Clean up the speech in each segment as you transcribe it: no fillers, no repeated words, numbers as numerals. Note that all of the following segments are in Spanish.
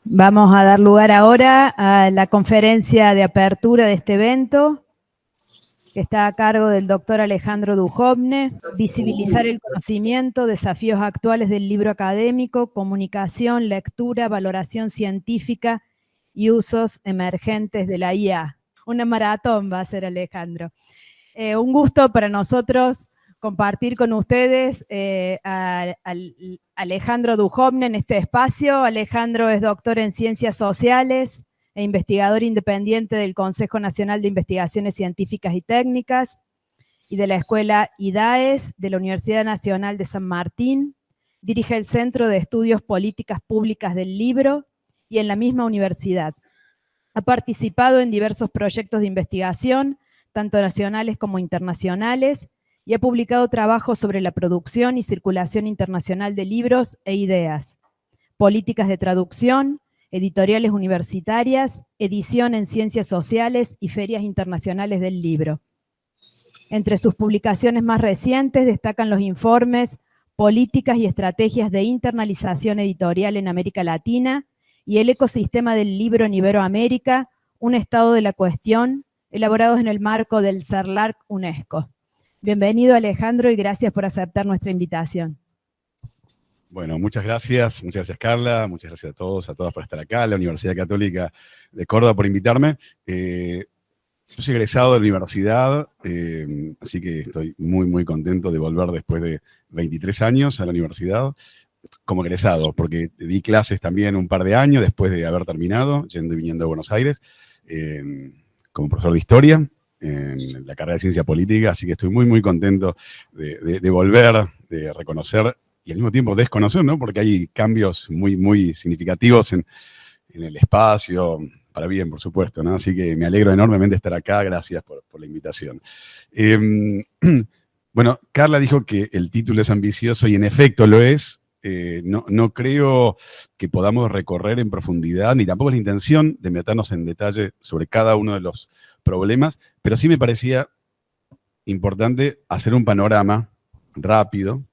Vamos a dar lugar ahora a la conferencia de apertura de este evento, que está a cargo del doctor Alejandro Duhovne, visibilizar el conocimiento, desafíos actuales del libro académico, comunicación, lectura, valoración científica y usos emergentes de la IA. Una maratón va a ser, Alejandro. Un gusto para nosotros compartir con ustedes a Alejandro Duhovne en este espacio. Alejandro es doctor en Ciencias Sociales e investigador independiente del Consejo Nacional de Investigaciones Científicas y Técnicas y de la Escuela IDAES de la Universidad Nacional de San Martín. Dirige el Centro de Estudios Políticas Públicas del Libro y en la misma universidad. Ha participado en diversos proyectos de investigación, tanto nacionales como internacionales, y ha publicado trabajos sobre la producción y circulación internacional de libros e ideas, políticas de traducción, editoriales universitarias, edición en ciencias sociales y ferias internacionales del libro. Entre sus publicaciones más recientes destacan los informes Políticas y estrategias de internalización editorial en América Latina y el ecosistema del libro en Iberoamérica, un estado de la cuestión, elaborados en el marco del CERLAC UNESCO. Bienvenido, Alejandro, y gracias por aceptar nuestra invitación. Bueno, muchas gracias Carla, muchas gracias a todos, a todas por estar acá, a la Universidad Católica de Córdoba por invitarme. Yo soy egresado de la universidad, así que estoy muy contento de volver después de 23 años a la universidad como egresado, porque di clases también un par de años después de haber terminado, yendo y viniendo a Buenos Aires, como profesor de Historia en la carrera de Ciencia Política, así que estoy muy contento de volver, de reconocer y al mismo tiempo desconocer, ¿no? Porque hay cambios muy significativos en el espacio, para bien, por supuesto, ¿no? Así que me alegro enormemente de estar acá, gracias por la invitación. Bueno, Carla dijo que el título es ambicioso y en efecto lo es. No creo que podamos recorrer en profundidad, ni tampoco es la intención de meternos en detalle sobre cada uno de los problemas, pero sí me parecía importante hacer un panorama rápido,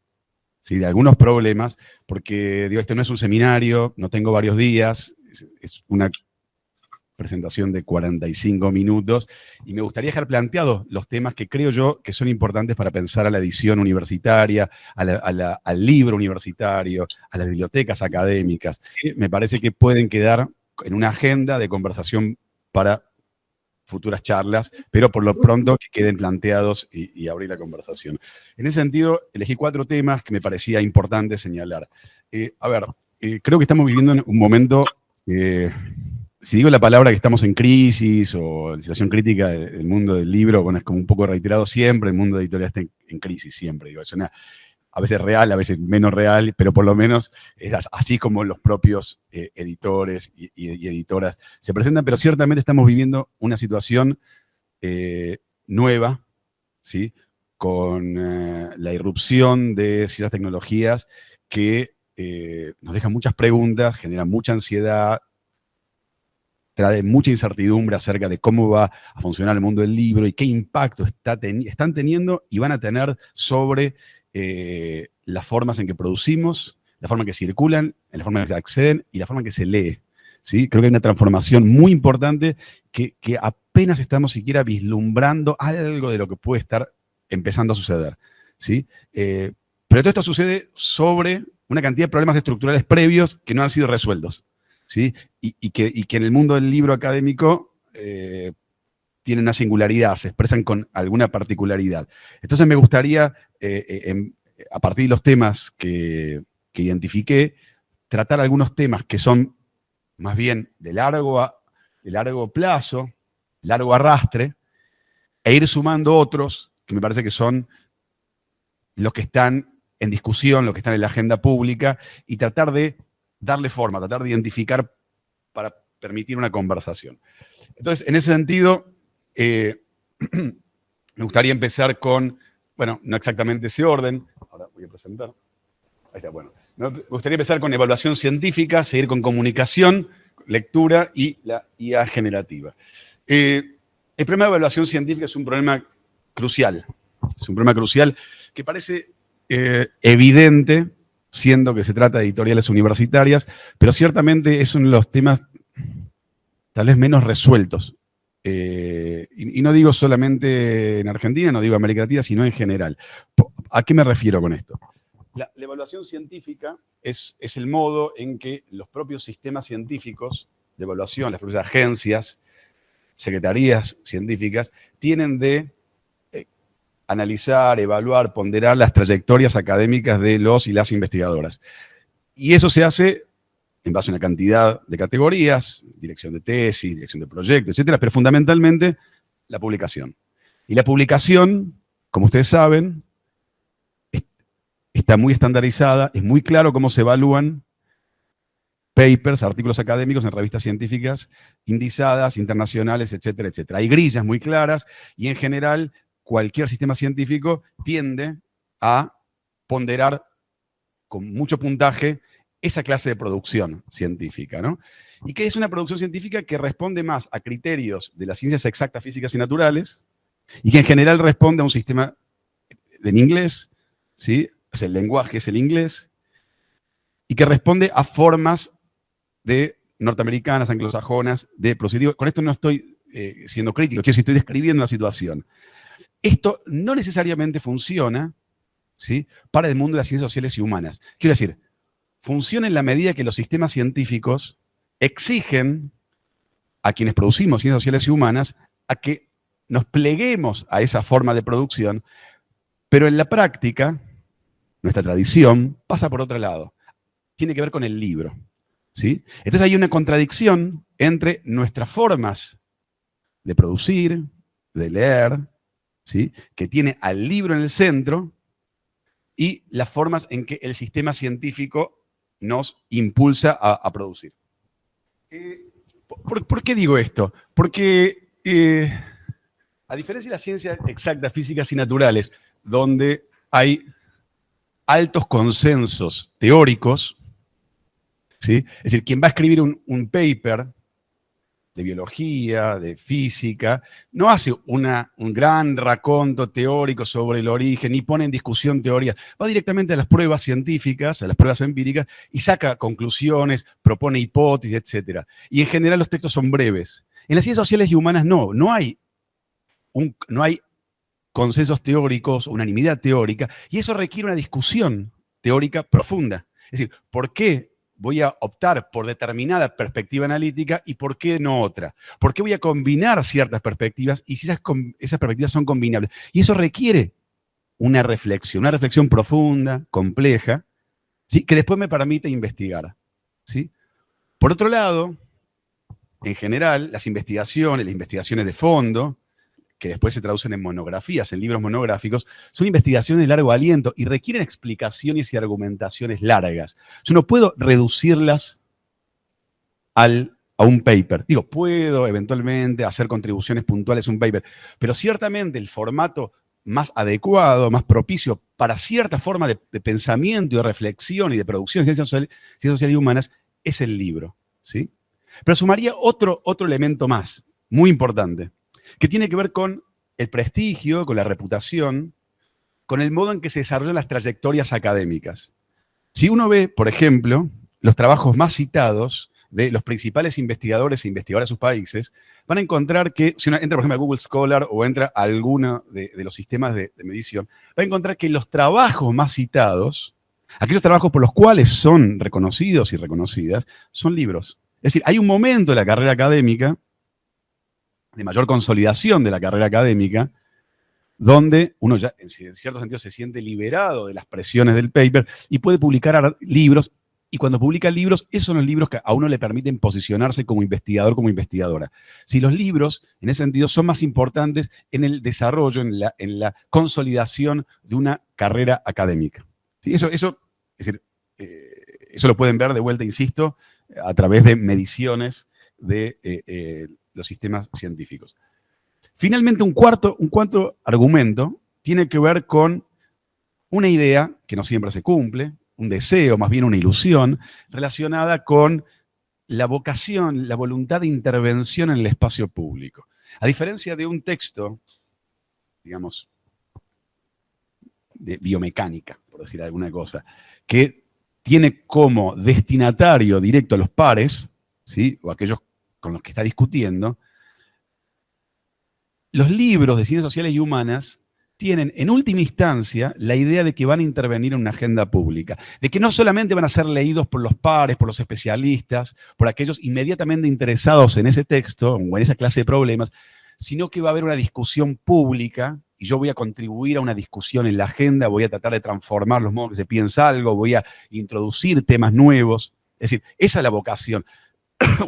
¿sí? De algunos problemas, porque digo, este no es un seminario, no tengo varios días, es una presentación de 45 minutos, y me gustaría dejar planteados los temas que creo yo que son importantes para pensar a la edición universitaria, al libro universitario, a las bibliotecas académicas, que me parece que pueden quedar en una agenda de conversación para futuras charlas, pero por lo pronto que queden planteados y abrir la conversación. En ese sentido, elegí 4 temas que me parecía importante señalar. Creo que estamos viviendo un momento, si digo la palabra que estamos en crisis o en situación crítica del mundo del libro, bueno, es como un poco reiterado siempre, el mundo editorial está en crisis siempre, digo, es una, a veces real, a veces menos real, pero por lo menos es así como los propios editores y editoras se presentan, pero ciertamente estamos viviendo una situación nueva, ¿sí? Con la irrupción de ciertas tecnologías que nos dejan muchas preguntas, generan mucha ansiedad, trae mucha incertidumbre acerca de cómo va a funcionar el mundo del libro y qué impacto están teniendo y van a tener sobre las formas en que producimos, la forma en que circulan, la forma en que se acceden y la forma en que se lee. ¿Sí? Creo que hay una transformación muy importante que apenas estamos siquiera vislumbrando algo de lo que puede estar empezando a suceder. ¿Sí? Pero todo esto sucede sobre una cantidad de problemas estructurales previos que no han sido resueltos. ¿Sí? Y que en el mundo del libro académico tienen una singularidad, se expresan con alguna particularidad. Entonces me gustaría, a partir de los temas que identifiqué, tratar algunos temas que son más bien de largo plazo, largo arrastre, e ir sumando otros que me parece que son los que están en discusión, los que están en la agenda pública, y tratar de darle forma, tratar de identificar para permitir una conversación. Entonces, en ese sentido, me gustaría empezar con, bueno, no exactamente ese orden, ahora voy a presentar, ahí está, bueno. Me gustaría empezar con evaluación científica, seguir con comunicación, lectura y la IA generativa. El problema de evaluación científica es un problema crucial, que parece evidente, siendo que se trata de editoriales universitarias, pero ciertamente es uno de los temas tal vez menos resueltos. Y no digo solamente en Argentina, no digo América Latina, sino en general. ¿A qué me refiero con esto? La evaluación científica es el modo en que los propios sistemas científicos de evaluación, las propias agencias, secretarías científicas, tienen de analizar, evaluar, ponderar las trayectorias académicas de los y las investigadoras. Y eso se hace en base a una cantidad de categorías, dirección de tesis, dirección de proyectos, etcétera, pero fundamentalmente la publicación. Y la publicación, como ustedes saben, está muy estandarizada, es muy claro cómo se evalúan papers, artículos académicos en revistas científicas indizadas, internacionales, etcétera, etcétera. Hay grillas muy claras y en general cualquier sistema científico tiende a ponderar con mucho puntaje esa clase de producción científica, ¿no? Y que es una producción científica que responde más a criterios de las ciencias exactas, físicas y naturales, y que en general responde a un sistema en inglés, ¿sí? O sea, el lenguaje es el inglés, y que responde a formas de norteamericanas, anglosajonas, de producir. Con esto no estoy siendo crítico, quiero decir, estoy describiendo la situación. Esto no necesariamente funciona, ¿sí?, para el mundo de las ciencias sociales y humanas. Quiero decir, funciona en la medida que los sistemas científicos exigen a quienes producimos ciencias sociales y humanas a que nos pleguemos a esa forma de producción, pero en la práctica, nuestra tradición pasa por otro lado. Tiene que ver con el libro, ¿sí? Entonces hay una contradicción entre nuestras formas de producir, de leer, ¿sí?, que tiene al libro en el centro, y las formas en que el sistema científico nos impulsa a producir. ¿Por qué digo esto? Porque a diferencia de las ciencias exactas, físicas y naturales, donde hay altos consensos teóricos, ¿sí? Es decir, quien va a escribir un paper de biología, de física, no hace un gran raconto teórico sobre el origen, ni pone en discusión teorías, va directamente a las pruebas científicas, a las pruebas empíricas, y saca conclusiones, propone hipótesis, etc. Y en general los textos son breves. En las ciencias sociales y humanas no hay consensos teóricos, unanimidad teórica, y eso requiere una discusión teórica profunda. Es decir, ¿por qué voy a optar por determinada perspectiva analítica y por qué no otra? ¿Por qué voy a combinar ciertas perspectivas y si esas perspectivas son combinables? Y eso requiere una reflexión profunda, compleja, ¿sí?, que después me permite investigar, ¿sí? Por otro lado, en general, las investigaciones de fondo, que después se traducen en monografías, en libros monográficos, son investigaciones de largo aliento y requieren explicaciones y argumentaciones largas. Yo no puedo reducirlas a un paper. Digo, puedo eventualmente hacer contribuciones puntuales a un paper, pero ciertamente el formato más adecuado, más propicio para cierta forma de pensamiento y de reflexión y de producción de ciencias sociales y humanas es el libro, ¿sí? Pero sumaría otro elemento más, muy importante, que tiene que ver con el prestigio, con la reputación, con el modo en que se desarrollan las trayectorias académicas. Si uno ve, por ejemplo, los trabajos más citados de los principales investigadores e investigadoras de sus países, van a encontrar que, si uno entra, por ejemplo, a Google Scholar o entra a alguno de los sistemas de medición, va a encontrar que los trabajos más citados, aquellos trabajos por los cuales son reconocidos y reconocidas, son libros. Es decir, hay un momento de la carrera académica, de mayor consolidación de la carrera académica, donde uno ya, en cierto sentido, se siente liberado de las presiones del paper y puede publicar libros, y cuando publica libros, esos son los libros que a uno le permiten posicionarse como investigador, como investigadora. Si los libros, en ese sentido, son más importantes en el desarrollo, en la consolidación de una carrera académica. ¿Sí? Eso, es decir, eso lo pueden ver de vuelta, insisto, a través de mediciones de los sistemas científicos. Finalmente, un cuarto argumento tiene que ver con una idea que no siempre se cumple, un deseo, más bien una ilusión, relacionada con la vocación, la voluntad de intervención en el espacio público. A diferencia de un texto, digamos, de biomecánica, por decir alguna cosa, que tiene como destinatario directo a los pares, ¿sí? O aquellos con los que está discutiendo. Los libros de ciencias sociales y humanas tienen en última instancia la idea de que van a intervenir en una agenda pública, de que no solamente van a ser leídos por los pares, por los especialistas, por aquellos inmediatamente interesados en ese texto o en esa clase de problemas, sino que va a haber una discusión pública y yo voy a contribuir a una discusión en la agenda, voy a tratar de transformar los modos que se piensa algo, voy a introducir temas nuevos. Es decir, esa es la vocación,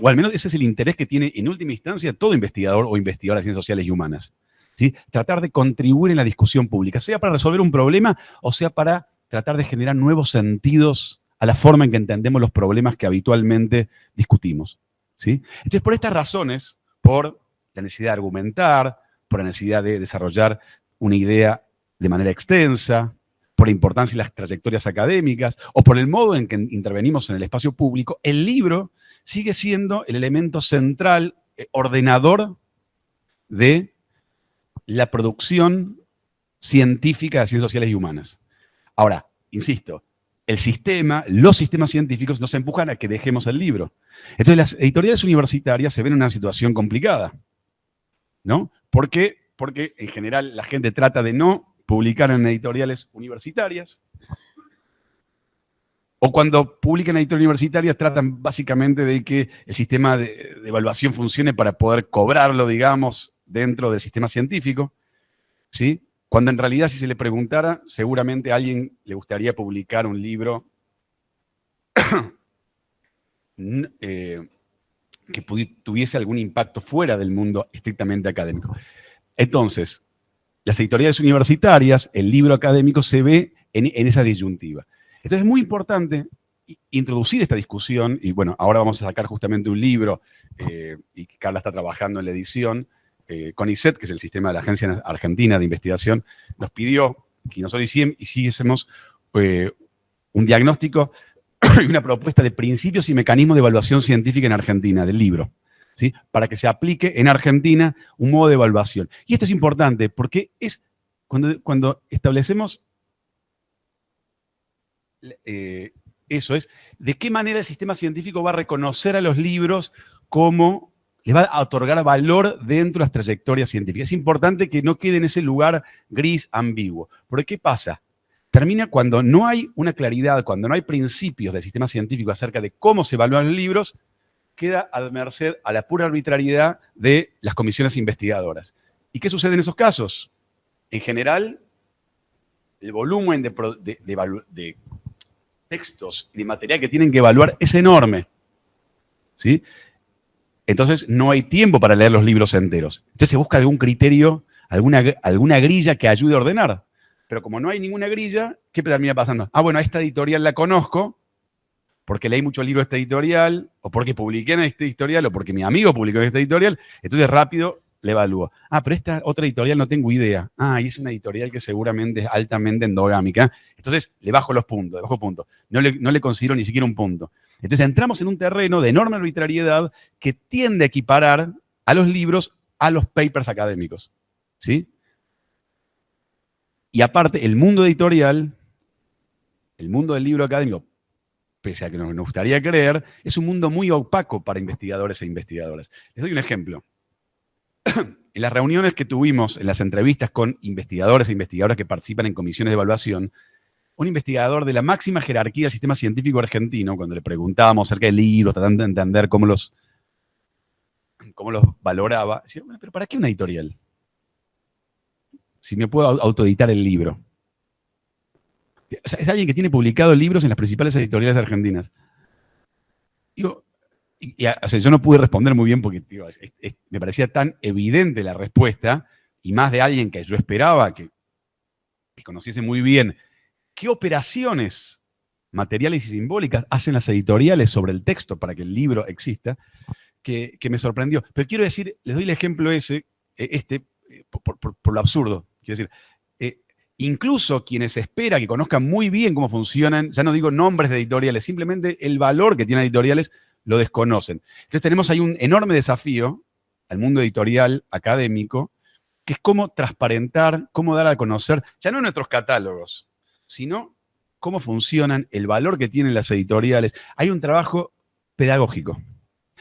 o al menos ese es el interés que tiene en última instancia todo investigador o investigadora de ciencias sociales y humanas. ¿Sí? Tratar de contribuir en la discusión pública, sea para resolver un problema o sea para tratar de generar nuevos sentidos a la forma en que entendemos los problemas que habitualmente discutimos. ¿Sí? Entonces, por estas razones, por la necesidad de argumentar, por la necesidad de desarrollar una idea de manera extensa, por la importancia de las trayectorias académicas o por el modo en que intervenimos en el espacio público, el libro sigue siendo el elemento central, ordenador de la producción científica de ciencias sociales y humanas. Ahora, insisto, el sistema, los sistemas científicos nos empujan a que dejemos el libro. Entonces las editoriales universitarias se ven en una situación complicada, ¿no? ¿Por qué? Porque en general la gente trata de no publicar en editoriales universitarias, o cuando publican editoriales universitarias tratan básicamente de que el sistema de evaluación funcione para poder cobrarlo, digamos, dentro del sistema científico, ¿sí? Cuando en realidad, si se le preguntara, seguramente a alguien le gustaría publicar un libro que tuviese algún impacto fuera del mundo estrictamente académico. Entonces, las editoriales universitarias, el libro académico se ve en esa disyuntiva. Entonces es muy importante introducir esta discusión, y bueno, ahora vamos a sacar justamente un libro, y Carla está trabajando en la edición, CONICET, que es el sistema de la Agencia Argentina de Investigación, nos pidió que nosotros hiciésemos un diagnóstico y una propuesta de principios y mecanismos de evaluación científica en Argentina, del libro, ¿sí? Para que se aplique en Argentina un modo de evaluación. Y esto es importante porque es cuando establecemos eso es, de qué manera el sistema científico va a reconocer a los libros como les va a otorgar valor dentro de las trayectorias científicas. Es importante que no quede en ese lugar gris, ambiguo. Porque ¿qué pasa? Termina cuando no hay una claridad, cuando no hay principios del sistema científico acerca de cómo se evalúan los libros, queda a merced a la pura arbitrariedad de las comisiones investigadoras. ¿Y qué sucede en esos casos? En general, el volumen de textos y de material que tienen que evaluar es enorme, ¿sí? Entonces no hay tiempo para leer los libros enteros. Entonces se busca algún criterio, alguna grilla que ayude a ordenar. Pero como no hay ninguna grilla, ¿qué termina pasando? Ah, bueno, esta editorial la conozco porque leí muchos libros de esta editorial, o porque publiqué en esta editorial, o porque mi amigo publicó en esta editorial, entonces rápido le evalúo. Ah, pero esta otra editorial no tengo idea. Ah, y es una editorial que seguramente es altamente endogámica. Entonces le bajo los puntos, le bajo puntos. No le considero ni siquiera un punto. Entonces entramos en un terreno de enorme arbitrariedad que tiende a equiparar a los libros a los papers académicos, ¿sí? Y aparte, el mundo editorial, el mundo del libro académico, pese a que nos gustaría creer, es un mundo muy opaco para investigadores e investigadoras. Les doy un ejemplo. En las reuniones que tuvimos, en las entrevistas con investigadores e investigadoras que participan en comisiones de evaluación, un investigador de la máxima jerarquía del sistema científico argentino, cuando le preguntábamos acerca de libros, tratando de entender cómo los valoraba, decía, bueno, pero ¿para qué una editorial? Si me puedo autoeditar el libro. O sea, es alguien que tiene publicado libros en las principales editoriales argentinas. Digo, o sea, yo no pude responder muy bien porque digo, me parecía tan evidente la respuesta, y más de alguien que yo esperaba que conociese muy bien qué operaciones materiales y simbólicas hacen las editoriales sobre el texto para que el libro exista, que me sorprendió. Pero quiero decir, les doy el ejemplo por lo absurdo. Quiero decir, incluso quienes esperan que conozcan muy bien cómo funcionan, ya no digo nombres de editoriales, simplemente el valor que tienen editoriales, lo desconocen. Entonces tenemos ahí un enorme desafío al mundo editorial académico, que es cómo transparentar, cómo dar a conocer, ya no nuestros catálogos, sino cómo funcionan, el valor que tienen las editoriales. Hay un trabajo pedagógico.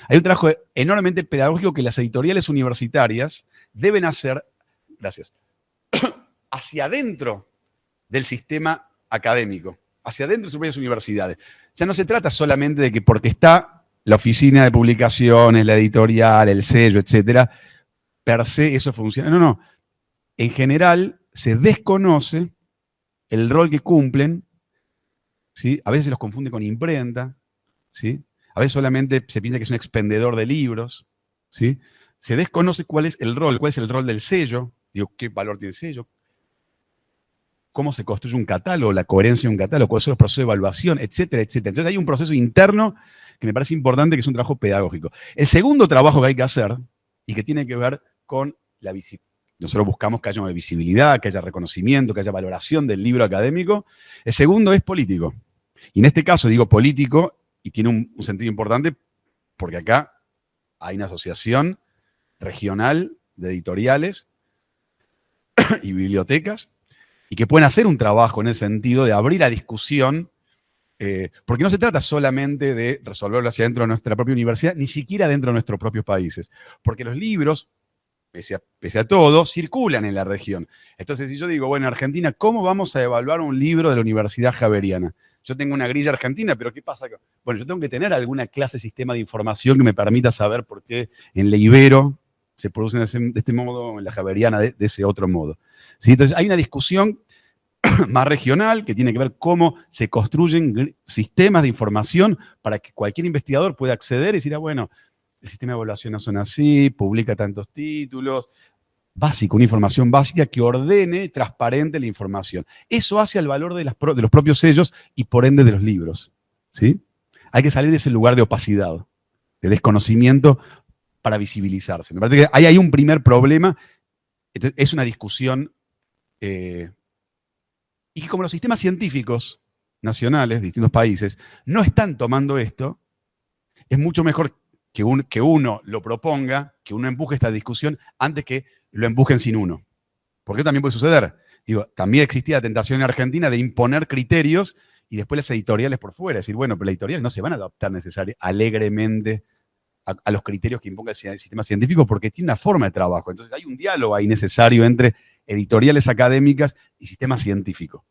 Hay un trabajo enormemente pedagógico que las editoriales universitarias deben hacer, gracias, hacia adentro del sistema académico, hacia adentro de sus propias universidades. Ya no se trata solamente de que porque está la oficina de publicaciones, la editorial, el sello, etcétera, per se eso funciona. No, no. En general se desconoce el rol que cumplen, ¿sí? A veces se los confunde con imprenta, ¿sí? A veces solamente se piensa que es un expendedor de libros, ¿sí? Se desconoce cuál es el rol del sello, digo, qué valor tiene el sello, cómo se construye un catálogo, la coherencia de un catálogo, cuáles son los procesos de evaluación, etcétera, etcétera. Entonces hay un proceso interno que me parece importante, que es un trabajo pedagógico. El segundo trabajo que hay que hacer, y que tiene que ver con la visibilidad. Nosotros buscamos que haya una visibilidad, que haya reconocimiento, que haya valoración del libro académico. El segundo es político. Y en este caso digo político, y tiene un sentido importante, porque acá hay una asociación regional de editoriales y bibliotecas, y que pueden hacer un trabajo en el sentido de abrir la discusión, porque no se trata solamente de resolverlo hacia dentro de nuestra propia universidad, ni siquiera dentro de nuestros propios países, porque los libros, pese a todo, circulan en la región. Entonces, si yo digo, bueno, en Argentina, ¿cómo vamos a evaluar un libro de la Universidad Javeriana? Yo tengo una grilla argentina, pero ¿qué pasa? Bueno, yo tengo que tener alguna clase de sistema de información que me permita saber por qué en la Ibero se producen de este modo, en la Javeriana de ese otro modo. ¿Sí? Entonces, hay una discusión más regional que tiene que ver cómo se construyen sistemas de información para que cualquier investigador pueda acceder y decir, bueno, el sistema de evaluación no son así, publica tantos títulos, básico, una información básica que ordene, transparente la información. Eso hace al valor de los propios sellos y por ende de los libros, ¿sí? Hay que salir de ese lugar de opacidad, de desconocimiento para visibilizarse. Me parece que ahí hay un primer problema. Entonces, es una discusión y que como los sistemas científicos nacionales de distintos países no están tomando esto, es mucho mejor que uno lo proponga, que uno empuje esta discusión antes que lo empujen sin uno. Porque también puede suceder. Digo, también existía la tentación en Argentina de imponer criterios y después las editoriales por fuera. Decir, bueno, pero las editoriales no se van a adaptar alegremente a los criterios que imponga el sistema científico porque tiene una forma de trabajo. Entonces hay un diálogo ahí necesario entre editoriales académicas y sistema científico.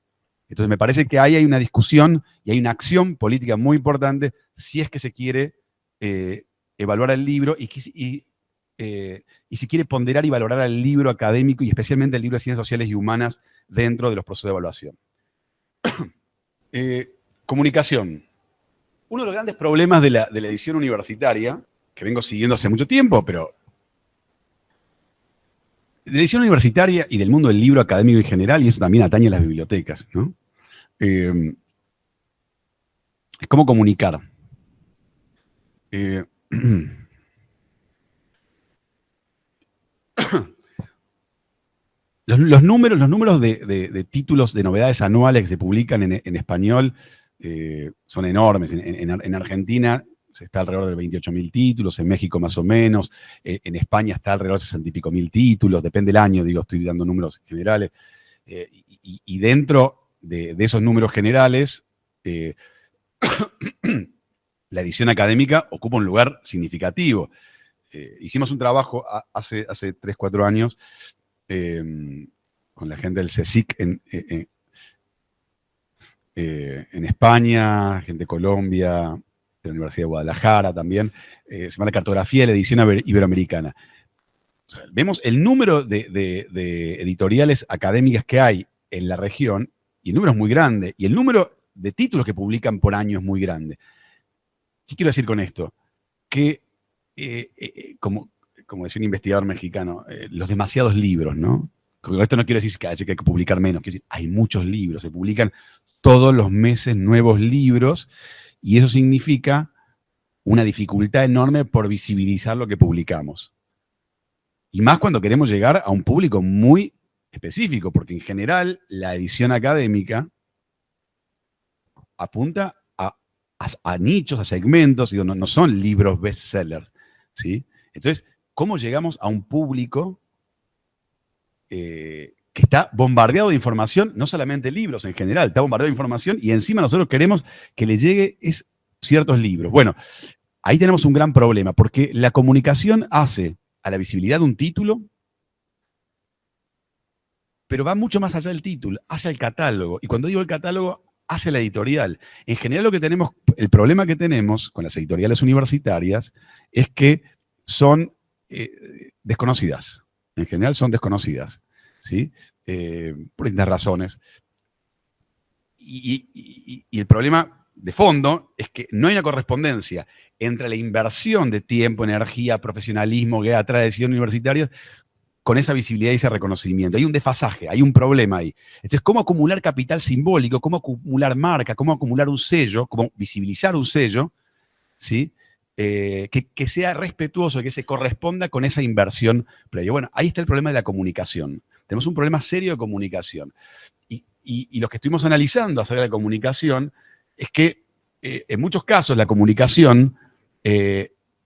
Entonces me parece que ahí hay una discusión y hay una acción política muy importante si es que se quiere evaluar el libro y si quiere ponderar y valorar el libro académico y especialmente el libro de ciencias sociales y humanas dentro de los procesos de evaluación. Comunicación. Uno de los grandes problemas de la edición universitaria, que vengo siguiendo hace mucho tiempo, pero de la edición universitaria y del mundo del libro académico en general, y eso también atañe a las bibliotecas, ¿no? Es cómo comunicar. Los números de títulos de novedades anuales que se publican en español son enormes. En Argentina se está alrededor de 28.000 títulos, en México más o menos, en España está alrededor de 60 y pico mil títulos, depende del año, digo, estoy dando números generales. Y dentro de esos números generales, la edición académica ocupa un lugar significativo. Hicimos un trabajo hace 3, 4 años con la gente del CSIC en España, gente de Colombia, de la Universidad de Guadalajara también, se llama Cartografía de la Edición Iberoamericana. O sea, vemos el número de editoriales académicas que hay en la región, y el número es muy grande, y el número de títulos que publican por año es muy grande. ¿Qué quiero decir con esto? Que, como decía un investigador mexicano, los demasiados libros, ¿no? Con esto no quiero decir que hay que publicar menos, quiero decir, hay muchos libros, se publican todos los meses nuevos libros, y eso significa una dificultad enorme por visibilizar lo que publicamos. Y más cuando queremos llegar a un público muy específico, porque en general la edición académica apunta a nichos, a segmentos, digo, no son libros bestsellers, ¿sí? Entonces, ¿cómo llegamos a un público que que está bombardeado de información, no solamente libros en general, está bombardeado de información y encima nosotros queremos que le llegue ciertos libros. Bueno, ahí tenemos un gran problema, porque la comunicación hace a la visibilidad de un título, pero va mucho más allá del título, hace el catálogo. Y cuando digo el catálogo, hace la editorial. En general el problema que tenemos con las editoriales universitarias es que son desconocidas. En general son desconocidas, ¿sí? Por distintas razones. Y el problema de fondo es que no hay una correspondencia entre la inversión de tiempo, energía, profesionalismo que hay atrás de decisiones universitarias con esa visibilidad y ese reconocimiento. Hay un desfasaje, hay un problema ahí. Entonces, ¿cómo acumular capital simbólico? ¿Cómo acumular marca? ¿Cómo acumular un sello? ¿Cómo visibilizar un sello? ¿Sí? Que sea respetuoso, que se corresponda con esa inversión previa. Bueno, ahí está el problema de la comunicación. Tenemos un problema serio de comunicación. Y los que estuvimos analizando acerca de la comunicación es que en muchos casos la comunicación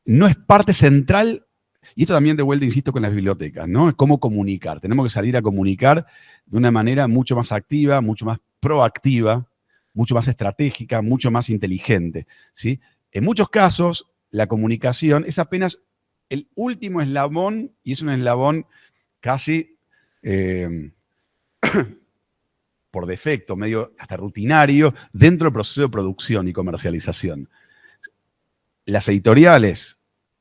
no es parte central. Y esto también de vuelta, insisto, con las bibliotecas, ¿no? Es cómo comunicar. Tenemos que salir a comunicar de una manera mucho más activa, mucho más proactiva, mucho más estratégica, mucho más inteligente, ¿sí? En muchos casos, la comunicación es apenas el último eslabón, y es un eslabón casi por defecto, medio hasta rutinario, dentro del proceso de producción y comercialización. Las editoriales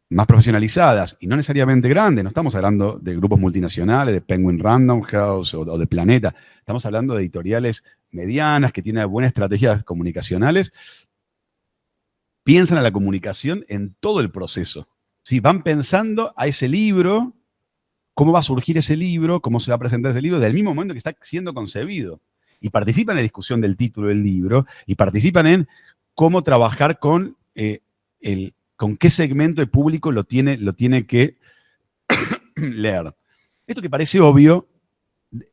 más profesionalizadas y no necesariamente grandes, no estamos hablando de grupos multinacionales, de Penguin Random House o de Planeta, estamos hablando de editoriales medianas que tienen buenas estrategias comunicacionales, piensan a la comunicación en todo el proceso. ¿Sí? Van pensando a ese libro, cómo va a surgir ese libro, cómo se va a presentar ese libro, del mismo momento que está siendo concebido. Y participan en la discusión del título del libro y participan en cómo trabajar con con qué segmento de público lo tiene que leer. Esto que parece obvio,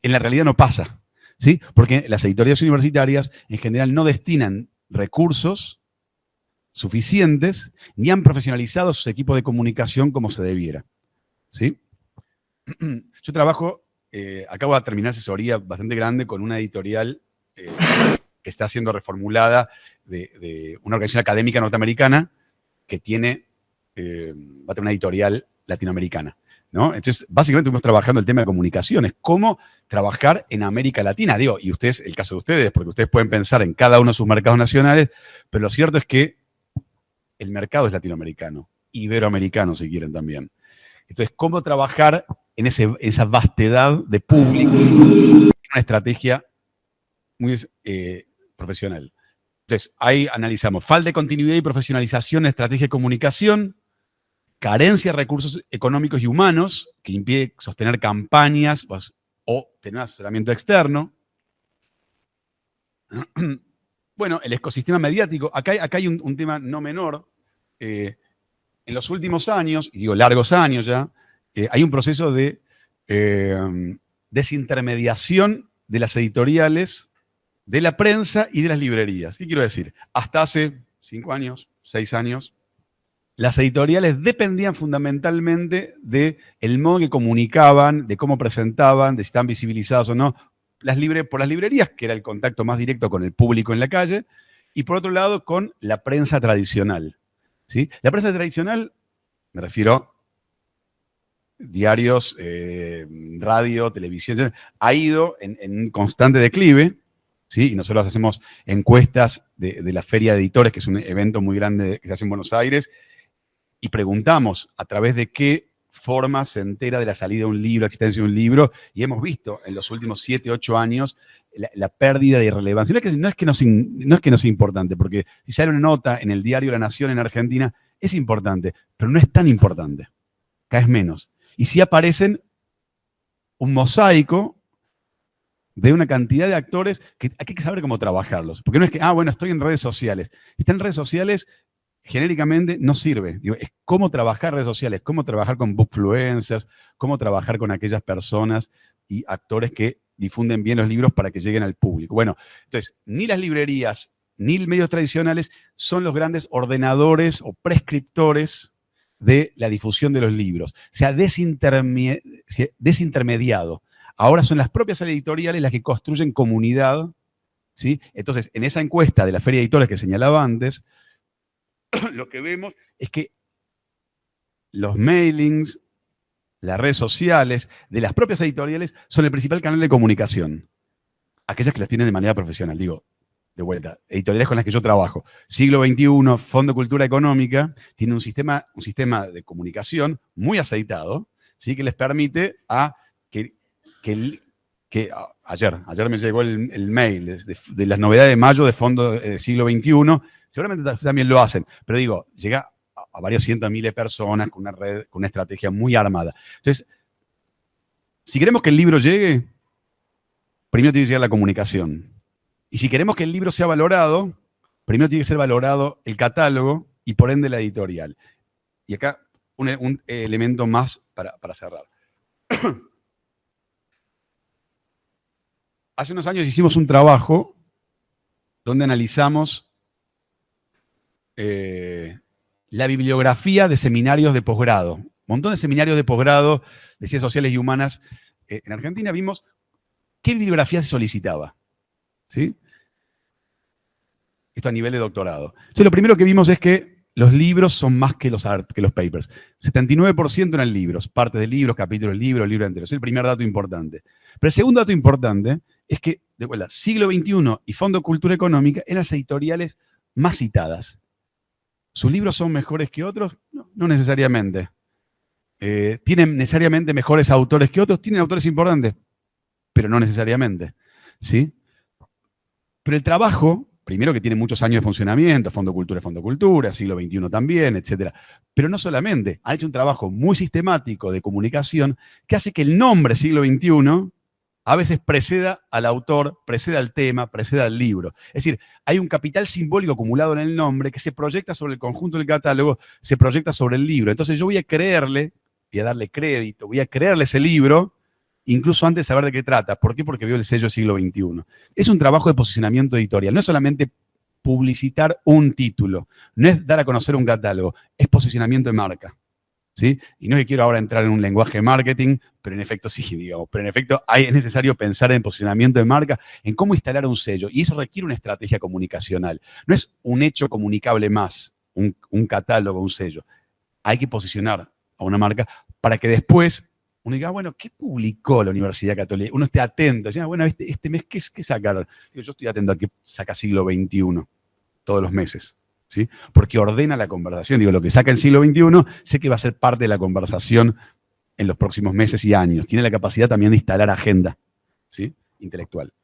en la realidad no pasa, ¿sí? Porque las editoriales universitarias en general no destinan recursos suficientes ni han profesionalizado sus equipos de comunicación como se debiera, ¿sí? Yo trabajo, acabo de terminar asesoría bastante grande con una editorial que está siendo reformulada de una organización académica norteamericana que tiene, va a tener una editorial latinoamericana, ¿no? Entonces, básicamente estamos trabajando el tema de comunicaciones, cómo trabajar en América Latina. Digo, y ustedes, el caso de ustedes, porque ustedes pueden pensar en cada uno de sus mercados nacionales, pero lo cierto es que el mercado es latinoamericano, iberoamericano si quieren también. Entonces, cómo trabajar en esa vastedad de público, una estrategia muy profesional. Entonces, ahí analizamos falta de continuidad y profesionalización en estrategia de comunicación, carencia de recursos económicos y humanos que impide sostener campañas o tener asesoramiento externo. Bueno, el ecosistema mediático. Acá hay un tema no menor. En los últimos años, y digo largos años ya, hay un proceso de desintermediación de las editoriales, de la prensa y de las librerías. ¿Qué quiero decir? Hasta hace 5 años, 6 años, las editoriales dependían fundamentalmente del modo que comunicaban, de cómo presentaban, de si están visibilizadas o no, por las librerías, que era el contacto más directo con el público en la calle, y por otro lado con la prensa tradicional, ¿sí? La prensa tradicional, me refiero diarios, radio, televisión, ha ido en constante declive, ¿sí? Y nosotros hacemos encuestas de la Feria de Editores, que es un evento muy grande que se hace en Buenos Aires, y preguntamos a través de qué forma se entera de la salida de un libro, existencia de un libro, y hemos visto en los últimos 7, 8 años la pérdida de irrelevancia. No es que no sea importante, porque si sale una nota en el diario La Nación en Argentina, es importante, pero no es tan importante, cada vez menos. Y sí aparecen un mosaico de una cantidad de actores que hay que saber cómo trabajarlos. Porque no es que, bueno, estoy en redes sociales. Está en redes sociales, genéricamente no sirve. Digo, es cómo trabajar redes sociales, cómo trabajar con bookfluencers, cómo trabajar con aquellas personas y actores que difunden bien los libros para que lleguen al público. Bueno, entonces, ni las librerías ni los medios tradicionales son los grandes ordenadores o prescriptores de la difusión de los libros. Se ha desintermediado. ahora son las propias editoriales las que construyen comunidad, ¿sí? Entonces, en esa encuesta de la Feria de Editores que señalaba antes, lo que vemos es que los mailings, las redes sociales de las propias editoriales son el principal canal de comunicación. Aquellas que las tienen de manera profesional, digo, de vuelta, editoriales con las que yo trabajo. Siglo XXI, Fondo de Cultura Económica, tiene un sistema de comunicación muy aceitado, ¿sí? Que les permite a ayer me llegó el mail de las novedades de mayo de Fondo del Siglo XXI, seguramente también lo hacen, pero digo, llega a varios cientos de miles de personas con una red, con una estrategia muy armada. Entonces, si queremos que el libro llegue, primero tiene que llegar la comunicación. Y si queremos que el libro sea valorado, primero tiene que ser valorado el catálogo y por ende la editorial. Y acá un elemento más para cerrar. Hace unos años hicimos un trabajo donde analizamos la bibliografía de seminarios de posgrado. Un montón de seminarios de posgrado de Ciencias Sociales y Humanas. En Argentina vimos qué bibliografía se solicitaba, ¿sí? Esto a nivel de doctorado. Entonces, lo primero que vimos es que los libros son más que los papers. 79% eran libros, partes de libros, capítulos de libros, libros enteros. Es el primer dato importante. Pero el segundo dato importante es que, de vuelta, Siglo XXI y Fondo de Cultura Económica eran las editoriales más citadas. ¿Sus libros son mejores que otros? No necesariamente. ¿Tienen necesariamente mejores autores que otros? Tienen autores importantes, pero no necesariamente, ¿sí? Pero el trabajo, primero que tiene muchos años de funcionamiento, Fondo de Cultura, Siglo XXI también, etc. Pero no solamente, han hecho un trabajo muy sistemático de comunicación que hace que el nombre Siglo XXI a veces preceda al autor, preceda al tema, preceda al libro. Es decir, hay un capital simbólico acumulado en el nombre que se proyecta sobre el conjunto del catálogo, se proyecta sobre el libro. Entonces yo voy a creerle, voy a darle crédito, voy a creerle ese libro, incluso antes de saber de qué trata. ¿Por qué? Porque veo el sello Siglo XXI. Es un trabajo de posicionamiento editorial. No es solamente publicitar un título, no es dar a conocer un catálogo, es posicionamiento de marca, ¿sí? Y no es que quiero ahora entrar en un lenguaje de marketing, pero en efecto sí, digamos. Pero en efecto es necesario pensar en posicionamiento de marca, en cómo instalar un sello. Y eso requiere una estrategia comunicacional. No es un hecho comunicable más, un catálogo, un sello. Hay que posicionar a una marca para que después uno diga, bueno, ¿qué publicó la Universidad Católica? Uno esté atento. Dice, bueno, este mes, ¿qué sacaron? Yo estoy atento a qué saca Siglo XXI todos los meses, ¿sí? Porque ordena la conversación. Digo, lo que saca en Siglo XXI, sé que va a ser parte de la conversación en los próximos meses y años. Tiene la capacidad también de instalar agenda, ¿sí? Intelectual.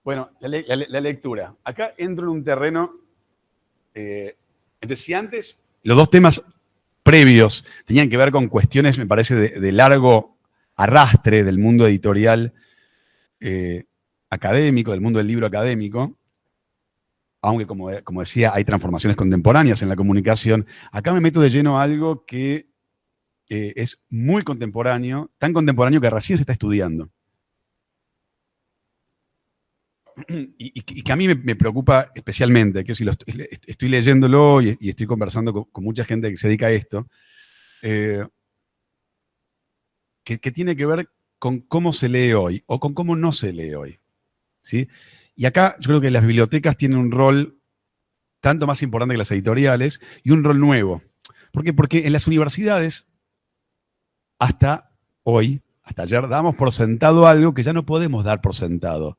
Bueno, la lectura. Acá entro en un terreno. Entonces, si antes los dos temas previos tenían que ver con cuestiones, me parece, de largo arrastre del mundo editorial académico, del mundo del libro académico, aunque, como decía, hay transformaciones contemporáneas en la comunicación, acá me meto de lleno a algo que es muy contemporáneo, tan contemporáneo que recién se está estudiando. Y que a mí me preocupa especialmente, que si estoy leyéndolo y estoy conversando con mucha gente que se dedica a esto, que tiene que ver con cómo se lee hoy o con cómo no se lee hoy, ¿sí? Y acá yo creo que las bibliotecas tienen un rol tanto más importante que las editoriales y un rol nuevo. ¿Por qué? Porque en las universidades, hasta hoy, hasta ayer, damos por sentado algo que ya no podemos dar por sentado,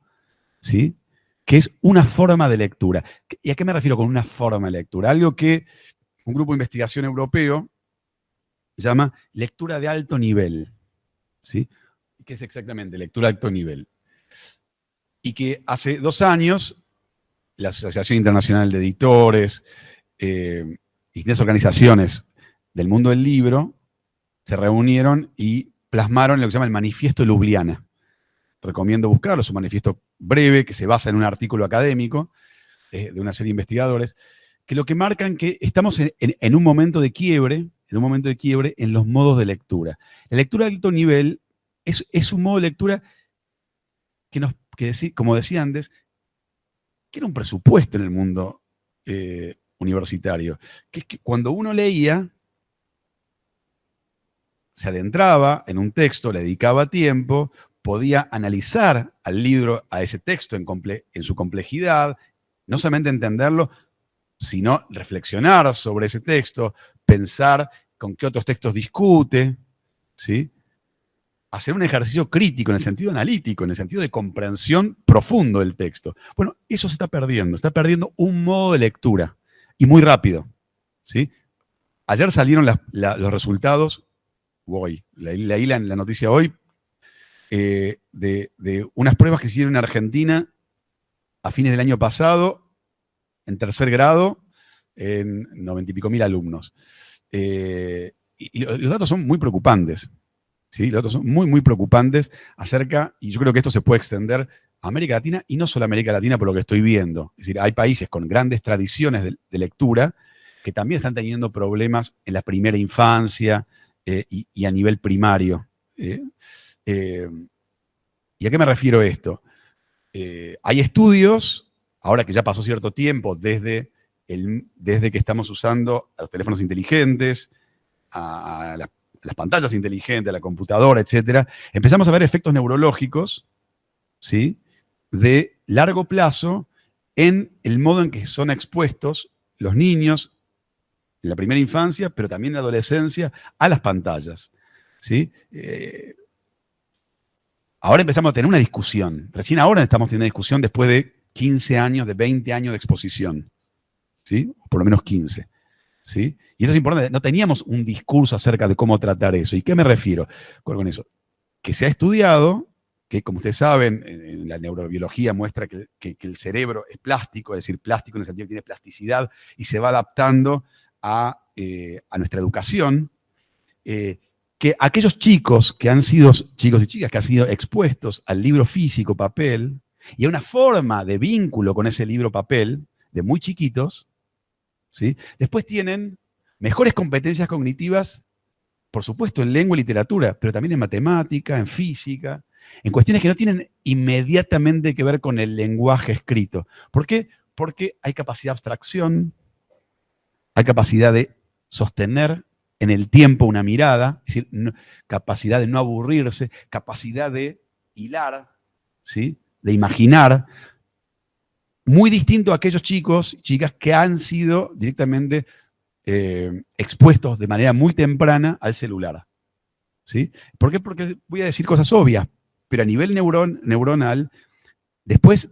¿sí? Que es una forma de lectura. ¿Y a qué me refiero con una forma de lectura? Algo que un grupo de investigación europeo llama lectura de alto nivel, ¿sí? ¿Qué es exactamente lectura de alto nivel? Y que hace 2 años la Asociación Internacional de Editores y distintas organizaciones del mundo del libro se reunieron y plasmaron lo que se llama el Manifiesto Ljubljana. Recomiendo buscarlo, es un manifiesto breve que se basa en un artículo académico de una serie de investigadores, que lo que marcan que estamos en un momento de quiebre, en los modos de lectura. La lectura de alto nivel es un modo de lectura como decía antes, que era un presupuesto en el mundo universitario, que es que cuando uno leía, se adentraba en un texto, le dedicaba tiempo, podía analizar al libro, a ese texto en su complejidad, no solamente entenderlo, sino reflexionar sobre ese texto, pensar con qué otros textos discute, ¿sí? Hacer un ejercicio crítico en el sentido analítico, en el sentido de comprensión profundo del texto. Bueno, eso se está perdiendo un modo de lectura, y muy rápido, ¿sí? Ayer salieron los resultados, hoy, leí la noticia hoy, de unas pruebas que se hicieron en Argentina a fines del año pasado, en tercer grado, en 90 y pico mil alumnos. Y los datos son muy preocupantes. ¿Sí? Los datos son muy, muy preocupantes acerca, y yo creo que esto se puede extender a América Latina, y no solo a América Latina por lo que estoy viendo. Es decir, hay países con grandes tradiciones de lectura que también están teniendo problemas en la primera infancia y a nivel primario. ¿Y a qué me refiero esto? Hay estudios, ahora que ya pasó cierto tiempo, desde que estamos usando a los teléfonos inteligentes, a las pantallas inteligentes, a la computadora, etcétera, empezamos a ver efectos neurológicos, ¿sí?, de largo plazo en el modo en que son expuestos los niños en la primera infancia, pero también en la adolescencia, a las pantallas, ¿sí? Ahora empezamos a tener una discusión. Recién ahora estamos teniendo una discusión después de 15 años, de 20 años de exposición, ¿sí? O por lo menos 15. ¿Sí? Y eso es importante, no teníamos un discurso acerca de cómo tratar eso. ¿Y qué me refiero con eso? Que se ha estudiado, que como ustedes saben, en la neurobiología muestra que el cerebro es plástico, es decir, plástico en el sentido que tiene plasticidad y se va adaptando a nuestra educación, que aquellos chicos que han sido, chicos y chicas que han sido expuestos al libro físico, papel, y a una forma de vínculo con ese libro papel, de muy chiquitos, ¿sí?, después tienen mejores competencias cognitivas, por supuesto, en lengua y literatura, pero también en matemática, en física, en cuestiones que no tienen inmediatamente que ver con el lenguaje escrito. ¿Por qué? Porque hay capacidad de abstracción, hay capacidad de sostener en el tiempo una mirada, es decir, capacidad de no aburrirse, capacidad de hilar, ¿sí?, de imaginar. Muy distinto a aquellos chicos y chicas que han sido directamente expuestos de manera muy temprana al celular. ¿Sí? ¿Por qué? Porque voy a decir cosas obvias, pero a nivel neuronal, después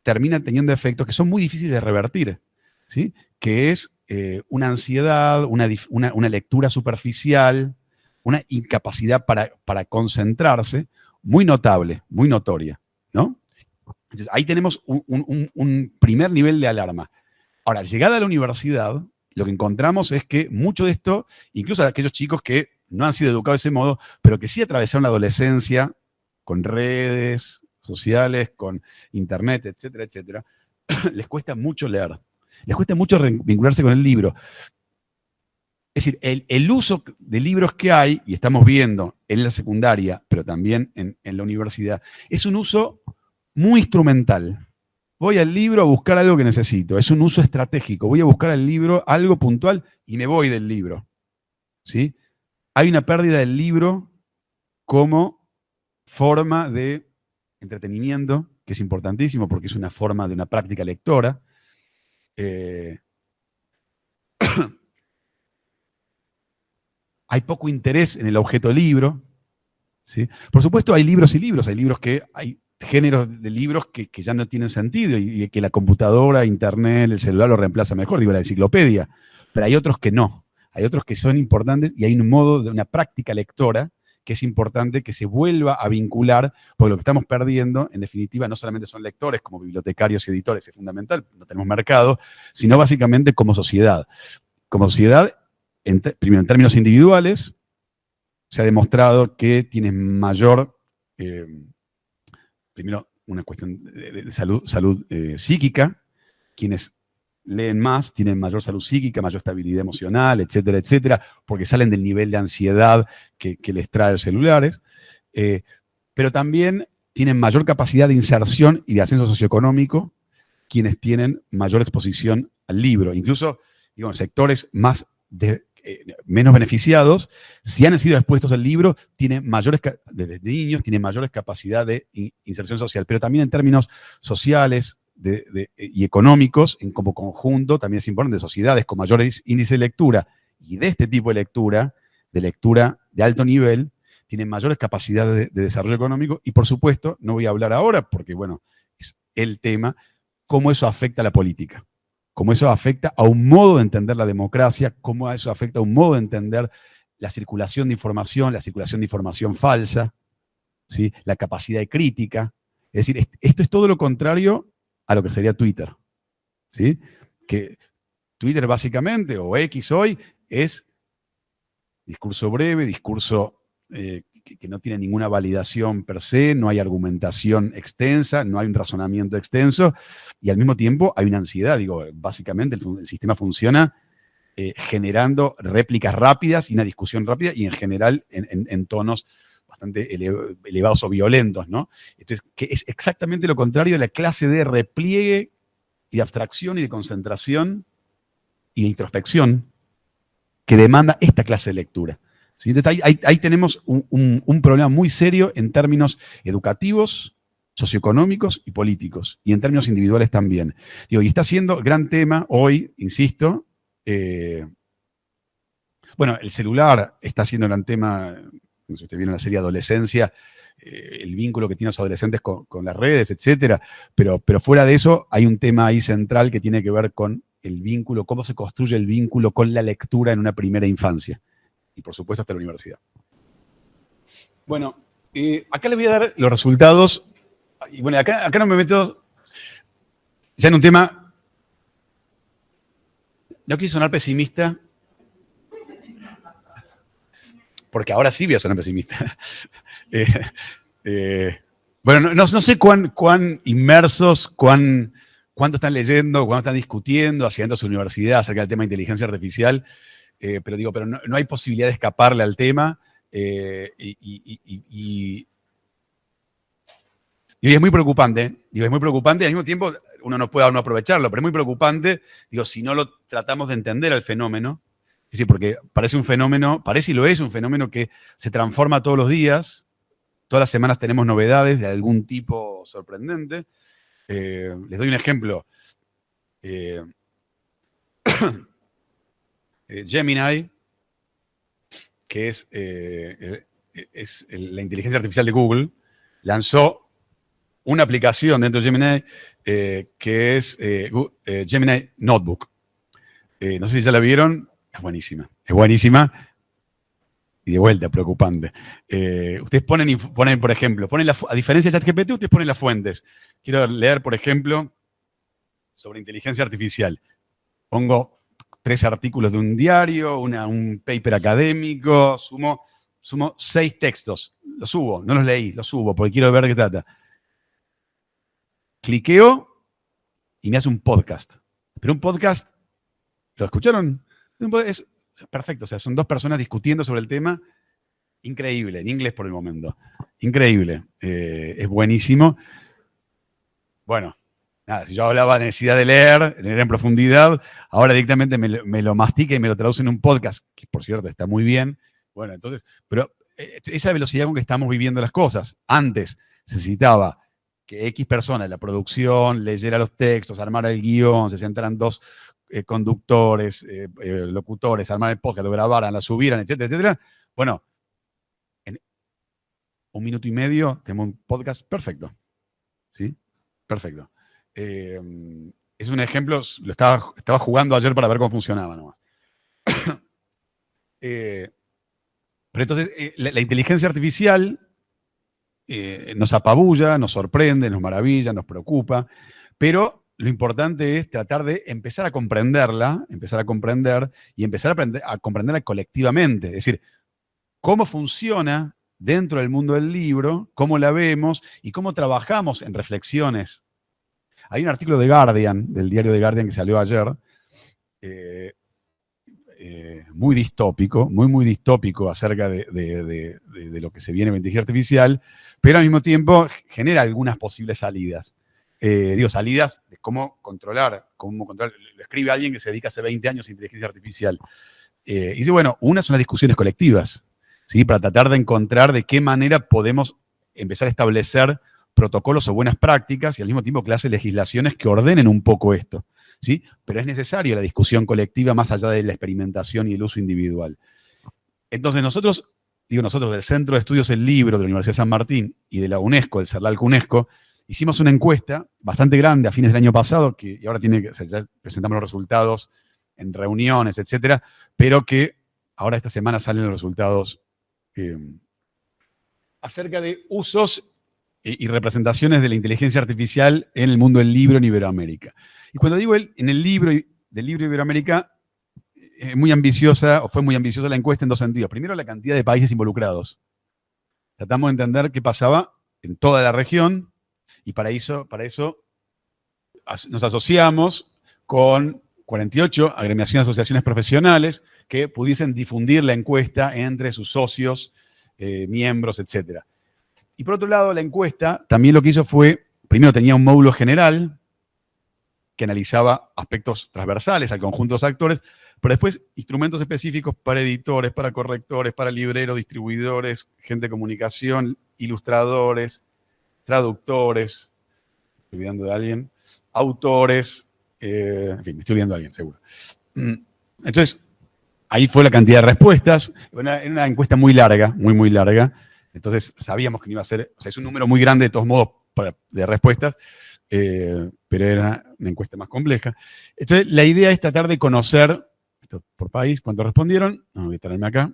terminan teniendo efectos que son muy difíciles de revertir, ¿sí? Que es una ansiedad, una lectura superficial, una incapacidad para concentrarse muy notable, muy notoria, ¿no? Entonces, ahí tenemos un primer nivel de alarma. Ahora, llegada a la universidad, lo que encontramos es que mucho de esto, incluso aquellos chicos que no han sido educados de ese modo, pero que sí atravesaron la adolescencia con redes sociales, con internet, etcétera, etcétera, les cuesta mucho leer. Les cuesta mucho vincularse con el libro. Es decir, el uso de libros que hay, y estamos viendo en la secundaria, pero también en la universidad, es un uso muy instrumental. Voy al libro a buscar algo que necesito. Es un uso estratégico. Voy a buscar al libro algo puntual y me voy del libro. ¿Sí? Hay una pérdida del libro como forma de entretenimiento, que es importantísimo porque es una forma de una práctica lectora. Hay poco interés en el objeto libro. ¿Sí? Por supuesto, hay libros y libros. Hay géneros de libros que ya no tienen sentido y que la computadora, internet, el celular lo reemplaza mejor, digo, la enciclopedia. Pero hay otros que no. Hay otros que son importantes y hay un modo de una práctica lectora que es importante que se vuelva a vincular, porque lo que estamos perdiendo, en definitiva, no solamente son lectores, como bibliotecarios y editores, es fundamental, no tenemos mercado, sino básicamente como sociedad. Como sociedad, primero en términos individuales, se ha demostrado que tienes mayor, primero, una cuestión de salud psíquica, quienes leen más, tienen mayor salud psíquica, mayor estabilidad emocional, etcétera, etcétera, porque salen del nivel de ansiedad que les trae los celulares, pero también tienen mayor capacidad de inserción y de ascenso socioeconómico quienes tienen mayor exposición al libro. Incluso, digo, en sectores más menos beneficiados, si han sido expuestos al libro, desde niños, tienen mayores capacidades de inserción social, pero también en términos sociales y económicos, como conjunto, también es importante, sociedades con mayores índices de lectura y de este tipo de lectura de alto nivel, tienen mayores capacidades de desarrollo económico y, por supuesto, no voy a hablar ahora porque, bueno, es el tema, cómo eso afecta a la política, cómo eso afecta a un modo de entender la democracia, cómo eso afecta a un modo de entender la circulación de información falsa, ¿sí? La capacidad de crítica. Es decir, esto es todo lo contrario a lo que sería Twitter, ¿sí? Que Twitter básicamente, o X hoy, es discurso breve, discurso que no tiene ninguna validación per se, no hay argumentación extensa, no hay un razonamiento extenso, y al mismo tiempo hay una ansiedad. Digo, básicamente el sistema funciona generando réplicas rápidas y una discusión rápida, y en general en tonos bastante elevados o violentos, ¿no? Entonces, que es exactamente lo contrario de la clase de repliegue y de abstracción y de concentración y de introspección que demanda esta clase de lectura. ¿Sí? Entonces, ahí tenemos un problema muy serio en términos educativos, socioeconómicos y políticos, y en términos individuales también. Digo, y está siendo gran tema hoy, insisto. Bueno, el celular está siendo gran tema, no sé si usted viene en la serie Adolescencia, el vínculo que tienen los adolescentes con las redes, etcétera, pero fuera de eso hay un tema ahí central que tiene que ver con el vínculo, cómo se construye el vínculo con la lectura en una primera infancia. Y por supuesto hasta la universidad. Bueno, acá les voy a dar los resultados. Y bueno, acá no me meto ya en un tema. No quise sonar pesimista, porque ahora sí voy a sonar pesimista. Bueno, no sé cuán inmersos, cuánto están leyendo, cuánto están discutiendo hacia dentro de su universidad acerca del tema de inteligencia artificial. Pero no hay posibilidad de escaparle al tema. Y es muy preocupante. Digo, es muy preocupante. Al mismo tiempo, uno no puede no aprovecharlo, pero es muy preocupante, digo, si no lo tratamos de entender al fenómeno. Es decir, porque parece y lo es un fenómeno que se transforma todos los días. Todas las semanas tenemos novedades de algún tipo sorprendente. Les doy un ejemplo. Gemini, que es la inteligencia artificial de Google, lanzó una aplicación dentro de Gemini que es Gemini Notebook. No sé si ya la vieron, es buenísima. Es buenísima y de vuelta, preocupante. Ustedes ponen, por ejemplo, a diferencia de ChatGPT, ustedes ponen las fuentes. Quiero leer, por ejemplo, sobre inteligencia artificial. Pongo 3 artículos de un diario, un paper académico, sumo 6 textos. Los subo, no los leí, los subo porque quiero ver de qué trata. Cliqueo y me hace un podcast. Pero un podcast, ¿lo escucharon? Es perfecto, o sea, son 2 personas discutiendo sobre el tema. Increíble, en inglés por el momento. Increíble, es buenísimo. Bueno. Nada, si yo hablaba de necesidad de leer en profundidad, ahora directamente me lo mastica y me lo traduce en un podcast, que por cierto está muy bien. Bueno, entonces, pero esa velocidad con que estamos viviendo las cosas, antes necesitaba que X personas, la producción, leyera los textos, armara el guión, se sentaran 2 conductores, locutores, armaran el podcast, lo grabaran, la subieran, etcétera, etcétera. Bueno, en 1 minuto y medio tenemos un podcast perfecto. ¿Sí? Perfecto. Es un ejemplo, lo estaba jugando ayer para ver cómo funcionaba nomás. Pero entonces, la inteligencia artificial nos apabulla, nos sorprende, nos maravilla, nos preocupa, pero lo importante es tratar de empezar a comprenderla, empezar a comprender y empezar a comprenderla colectivamente. Es decir, cómo funciona dentro del mundo del libro, cómo la vemos y cómo trabajamos en reflexiones. Hay un artículo de Guardian, del diario The Guardian que salió ayer, muy distópico, muy distópico acerca de lo que se viene en inteligencia artificial, pero al mismo tiempo genera algunas posibles salidas. Salidas de cómo controlar. Lo escribe alguien que se dedica hace 20 años a inteligencia artificial. Y dice, bueno, una son las discusiones colectivas, ¿sí? Para tratar de encontrar de qué manera podemos empezar a establecer protocolos o buenas prácticas y al mismo tiempo clases de legislaciones que ordenen un poco esto, ¿sí? Pero es necesaria la discusión colectiva más allá de la experimentación y el uso individual. Entonces nosotros del Centro de Estudios del Libro de la Universidad de San Martín y de la UNESCO, del CERLALC UNESCO, hicimos una encuesta bastante grande a fines del año pasado, y ahora ya presentamos los resultados en reuniones, etcétera, pero que ahora esta semana salen los resultados acerca de usos y representaciones de la inteligencia artificial en el mundo del libro en Iberoamérica. Y cuando digo en el libro del libro Iberoamérica, muy ambiciosa, o fue muy ambiciosa la encuesta en dos sentidos. Primero, la cantidad de países involucrados. Tratamos de entender qué pasaba en toda la región, y para eso nos asociamos con 48 agremiaciones, asociaciones profesionales que pudiesen difundir la encuesta entre sus socios, miembros, etc. Y por otro lado, la encuesta también lo que hizo fue, primero tenía un módulo general que analizaba aspectos transversales al conjunto de los actores, pero después instrumentos específicos para editores, para correctores, para libreros, distribuidores, gente de comunicación, ilustradores, traductores, estoy olvidando de alguien, autores, en fin, me estoy olvidando de alguien, seguro. Entonces, ahí fue la cantidad de respuestas. Era una encuesta muy larga, muy larga. Entonces, sabíamos que no iba a ser, o sea, es un número muy grande de todos modos de respuestas, pero era una encuesta más compleja. Entonces, la idea es tratar de conocer, esto por país, cuántos respondieron. No, voy a traerme acá.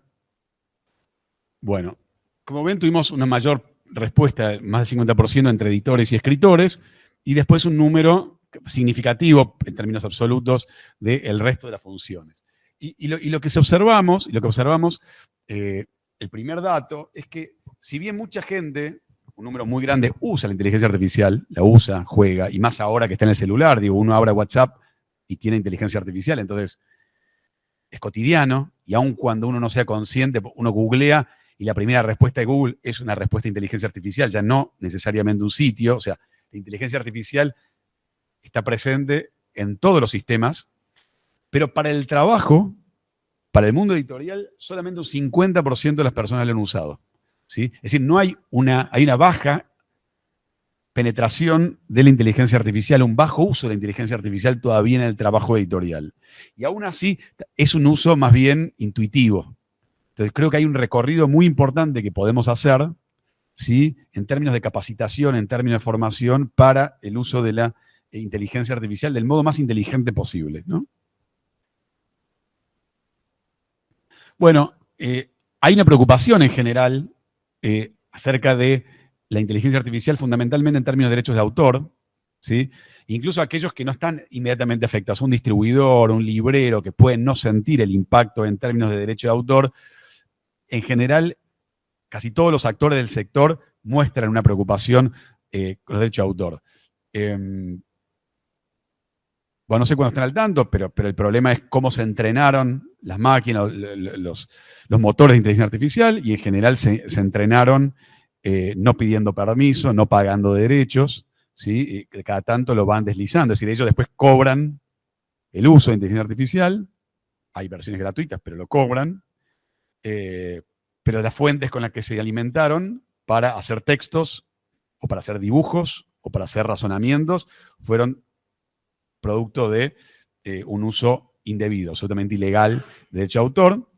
Bueno, como ven, tuvimos una mayor respuesta, más del 50% entre editores y escritores, y después un número significativo, en términos absolutos, del resto de las funciones. Y lo que observamos, el primer dato, es que si bien mucha gente, un número muy grande, usa la inteligencia artificial, la usa, juega, y más ahora que está en el celular, digo, uno abre WhatsApp y tiene inteligencia artificial, entonces es cotidiano, y aun cuando uno no sea consciente, uno googlea y la primera respuesta de Google es una respuesta de inteligencia artificial, ya no necesariamente un sitio, o sea, la inteligencia artificial está presente en todos los sistemas, pero para el trabajo, para el mundo editorial, solamente un 50% de las personas lo han usado, ¿sí? Es decir, hay una baja penetración de la inteligencia artificial, un bajo uso de la inteligencia artificial todavía en el trabajo editorial. Y aún así, es un uso más bien intuitivo. Entonces, creo que hay un recorrido muy importante que podemos hacer, ¿sí? En términos de capacitación, en términos de formación, para el uso de la inteligencia artificial del modo más inteligente posible, ¿no? Bueno, hay una preocupación en general acerca de la inteligencia artificial, fundamentalmente en términos de derechos de autor, ¿sí? Incluso aquellos que no están inmediatamente afectados, un distribuidor, un librero, que pueden no sentir el impacto en términos de derecho de autor, en general, casi todos los actores del sector muestran una preocupación con los derechos de autor. Bueno, no sé cuándo están al tanto, pero el problema es cómo se entrenaron las máquinas, los motores de inteligencia artificial, y en general se entrenaron no pidiendo permiso, no pagando derechos, ¿sí? Y cada tanto lo van deslizando. Es decir, ellos después cobran el uso de inteligencia artificial. Hay versiones gratuitas, pero lo cobran. Pero las fuentes con las que se alimentaron para hacer textos, o para hacer dibujos, o para hacer razonamientos, fueron producto de un uso indebido, absolutamente ilegal de derecho de autor.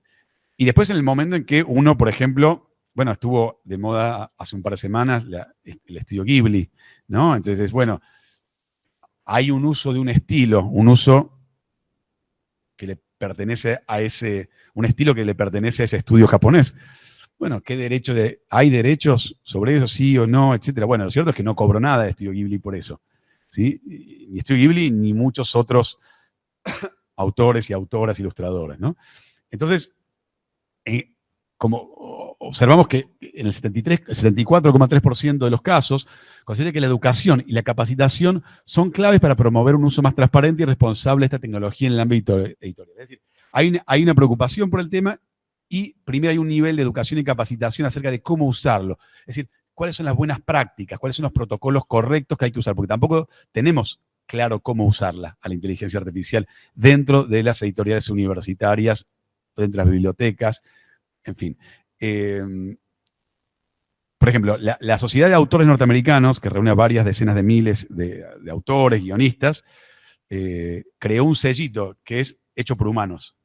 Y después, en el momento en que uno, por ejemplo, bueno, estuvo de moda hace un par de semanas el estudio Ghibli, ¿no? Entonces, bueno, hay un uso de un estilo, un uso que le pertenece a un estilo que le pertenece a ese estudio japonés. Bueno, ¿hay derechos sobre eso, sí o no, etcétera? Bueno, lo cierto es que no cobró nada de estudio Ghibli por eso, ¿sí? Ni estudio Ghibli ni muchos otros autores y autoras, ilustradores, ¿no? Entonces, como observamos que en el 74,3% de los casos, considera que la educación y la capacitación son claves para promover un uso más transparente y responsable de esta tecnología en el ámbito editorial. Es decir, hay una preocupación por el tema, y primero hay un nivel de educación y capacitación acerca de cómo usarlo. Es decir, cuáles son las buenas prácticas, cuáles son los protocolos correctos que hay que usar, porque tampoco tenemos claro cómo usarla a la inteligencia artificial dentro de las editoriales universitarias dentro de las bibliotecas, en fin. Por ejemplo, la Sociedad de Autores Norteamericanos, que reúne a varias decenas de miles de autores, guionistas, creó un sellito que es hecho por humanos,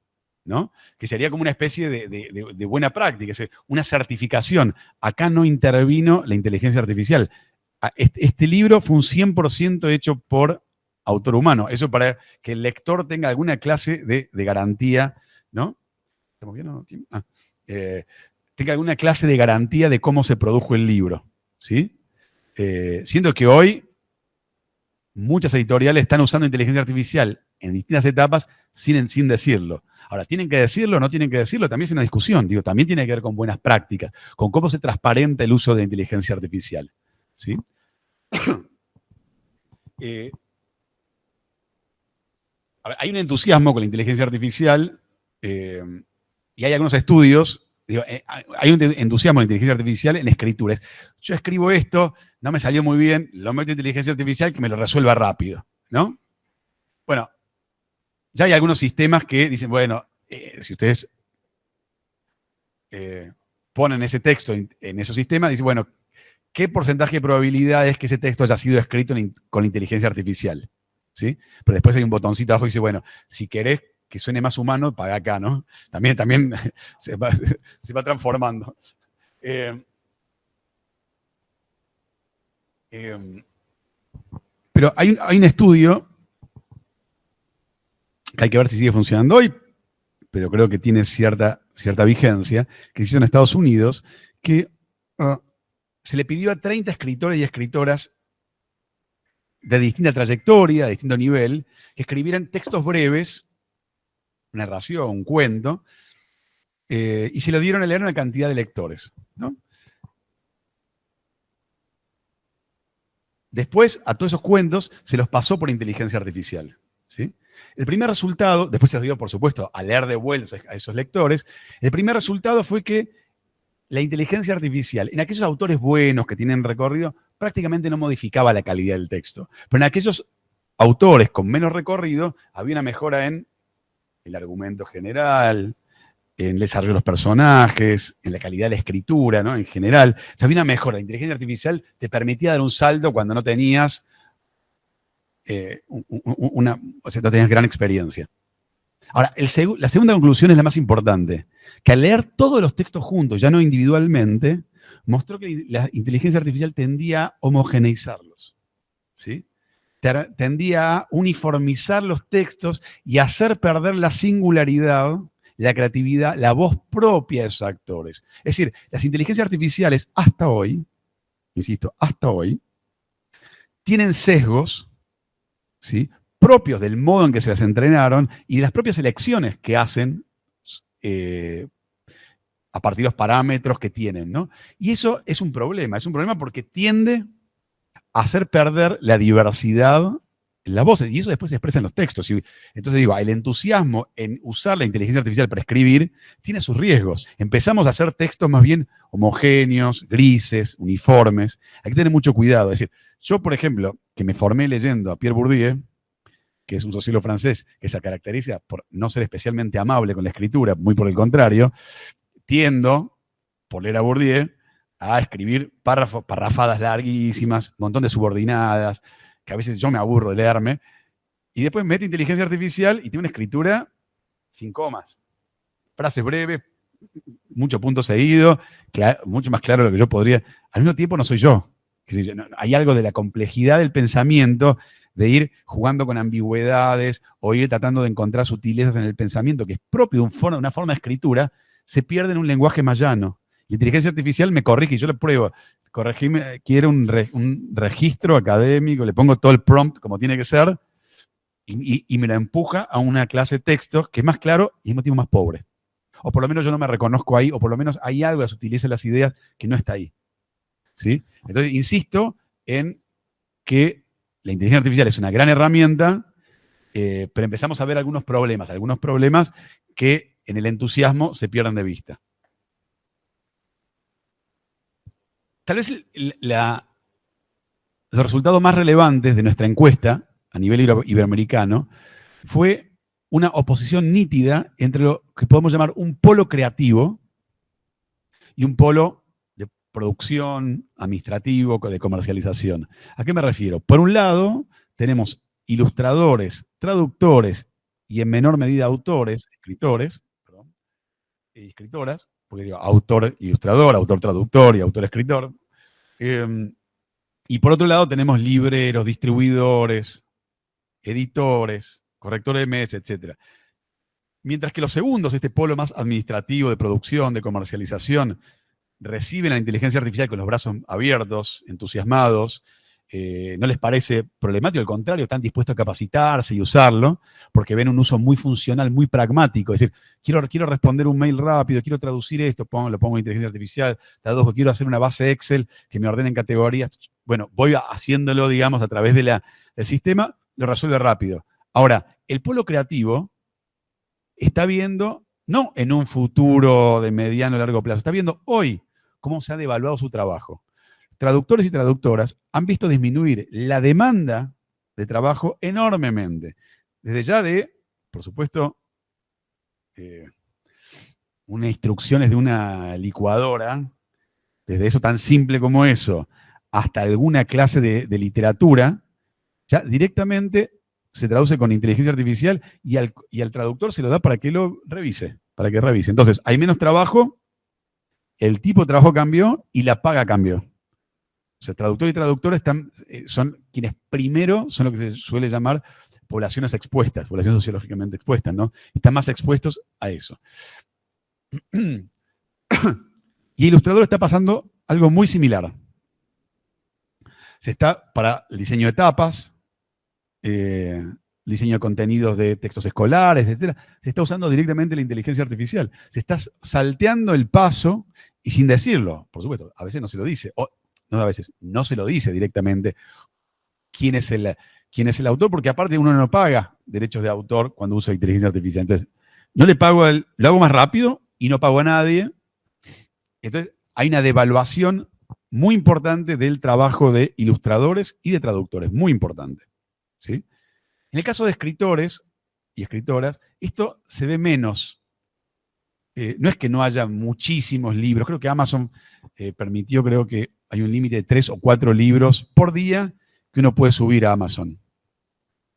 ¿no? Que sería como una especie de buena práctica, es decir, una certificación. Acá no intervino la inteligencia artificial. Este libro fue un 100% hecho por autor humano. Eso para que el lector tenga alguna clase de garantía, ¿no? ¿Estamos bien o no? Tenga alguna clase de garantía de cómo se produjo el libro, ¿sí? Siendo que hoy muchas editoriales están usando inteligencia artificial en distintas etapas sin decirlo. Ahora, ¿tienen que decirlo o no tienen que decirlo? También es una discusión. Digo, también tiene que ver con buenas prácticas, con cómo se transparenta el uso de inteligencia artificial, ¿sí? Hay un entusiasmo con la inteligencia artificial y hay algunos estudios. Digo, hay un entusiasmo de inteligencia artificial en escrituras. Yo escribo esto, no me salió muy bien, lo meto en inteligencia artificial que me lo resuelva rápido, ¿no? Bueno, ya hay algunos sistemas que dicen, bueno, si ustedes ponen ese texto en esos sistemas, dicen, bueno, ¿qué porcentaje de probabilidad es que ese texto haya sido escrito con inteligencia artificial? ¿Sí? Pero después hay un botoncito abajo que dice, bueno, si querés que suene más humano, paga acá, ¿no? También se va transformando. Pero hay un estudio que hay que ver si sigue funcionando hoy, pero creo que tiene cierta vigencia, que se hizo en Estados Unidos, que se le pidió a 30 escritores y escritoras de distinta trayectoria, de distinto nivel, que escribieran textos breves, una narración, un cuento, y se lo dieron a leer a una cantidad de lectores, ¿no? Después, a todos esos cuentos se los pasó por inteligencia artificial, ¿sí? El primer resultado, después se dio, por supuesto, a leer de vuelta a esos lectores, el primer resultado fue que la inteligencia artificial, en aquellos autores buenos que tienen recorrido, prácticamente no modificaba la calidad del texto. Pero en aquellos autores con menos recorrido, había una mejora en el argumento general, en el desarrollo de los personajes, en la calidad de la escritura, ¿no? En general. O sea, había una mejora. La inteligencia artificial te permitía dar un salto cuando no tenías o sea, no tenías gran experiencia. Ahora, la segunda conclusión es la más importante, que al leer todos los textos juntos, ya no individualmente, mostró que la inteligencia artificial tendía a homogeneizarlos, ¿sí? Tendía a uniformizar los textos y a hacer perder la singularidad, la creatividad, la voz propia de esos actores. Es decir, las inteligencias artificiales hasta hoy, insisto, hasta hoy, tienen sesgos, ¿sí?, propios del modo en que se las entrenaron y de las propias elecciones que hacen a partir de los parámetros que tienen, ¿no? Y eso es un problema porque tiende a hacer perder la diversidad en las voces, y eso después se expresa en los textos. Entonces digo, el entusiasmo en usar la inteligencia artificial para escribir tiene sus riesgos. Empezamos a hacer textos más bien homogéneos, grises, uniformes. Hay que tener mucho cuidado. Es decir, yo, por ejemplo, que me formé leyendo a Pierre Bourdieu, que es un sociólogo francés que se caracteriza por no ser especialmente amable con la escritura, muy por el contrario, tiendo, por leer a Bourdieu, a escribir parrafadas larguísimas, un montón de subordinadas, que a veces yo me aburro de leerme, y después meto inteligencia artificial y tengo una escritura sin comas. Frases breves, mucho punto seguido, mucho más claro de lo que yo podría. Al mismo tiempo no soy yo. Hay algo de la complejidad del pensamiento, de ir jugando con ambigüedades o ir tratando de encontrar sutilezas en el pensamiento, que es propio de una forma de escritura, se pierde en un lenguaje más llano. La inteligencia artificial me corrige y yo le pruebo. Corregirme, quiero un registro académico, le pongo todo el prompt como tiene que ser y me la empuja a una clase de textos que es más claro y al mismo tiempo más pobre. O por lo menos yo no me reconozco ahí, o por lo menos hay algo de sutileza en las ideas que no está ahí, ¿sí? Entonces, insisto en que la inteligencia artificial es una gran herramienta, pero empezamos a ver algunos problemas que en el entusiasmo se pierden de vista. Tal vez los resultados más relevantes de nuestra encuesta a nivel iberoamericano fue una oposición nítida entre lo que podemos llamar un polo creativo y un polo de producción, administrativo, de comercialización. ¿A qué me refiero? Por un lado, tenemos ilustradores, traductores y en menor medida autores, escritores, y escritoras, porque digo autor, ilustrador, autor, traductor y autor, escritor. Y por otro lado tenemos libreros, distribuidores, editores, correctores de mes, etc. Mientras que los segundos, este polo más administrativo de producción, de comercialización, reciben la inteligencia artificial con los brazos abiertos, entusiasmados, no les parece problemático, al contrario, están dispuestos a capacitarse y usarlo, porque ven un uso muy funcional, muy pragmático. Es decir, quiero responder un mail rápido, quiero traducir esto, lo pongo en inteligencia artificial, traduzco, quiero hacer una base Excel que me ordene en categorías. Bueno, voy haciéndolo, digamos, a través del sistema, lo resuelve rápido. Ahora, el polo creativo está viendo, no en un futuro de mediano o largo plazo, está viendo hoy cómo se ha devaluado su trabajo. Traductores y traductoras han visto disminuir la demanda de trabajo enormemente. Desde ya de, por supuesto, unas instrucciones de una licuadora, desde eso tan simple como eso, hasta alguna clase de literatura, ya directamente se traduce con inteligencia artificial y al traductor se lo da para que lo revise, para que revise. Entonces, hay menos trabajo, el tipo de trabajo cambió y la paga cambió. O sea, traductor y traductora son quienes primero son lo que se suele llamar poblaciones expuestas, poblaciones sociológicamente expuestas, ¿no? Están más expuestos a eso. Y ilustrador está pasando algo muy similar. Para el diseño de tapas, diseño de contenidos de textos escolares, etc., se está usando directamente la inteligencia artificial. Se está salteando el paso y sin decirlo, por supuesto, a veces no se lo dice, no se lo dice directamente quién es el autor, porque aparte uno no paga derechos de autor cuando usa inteligencia artificial. Entonces, no le pago lo hago más rápido y no pago a nadie. Entonces, hay una devaluación muy importante del trabajo de ilustradores y de traductores, muy importante. ¿Sí? En el caso de escritores y escritoras, esto se ve menos. No es que no haya muchísimos libros, creo que Amazon permitió, creo que hay un límite de 3 o 4 libros por día que uno puede subir a Amazon.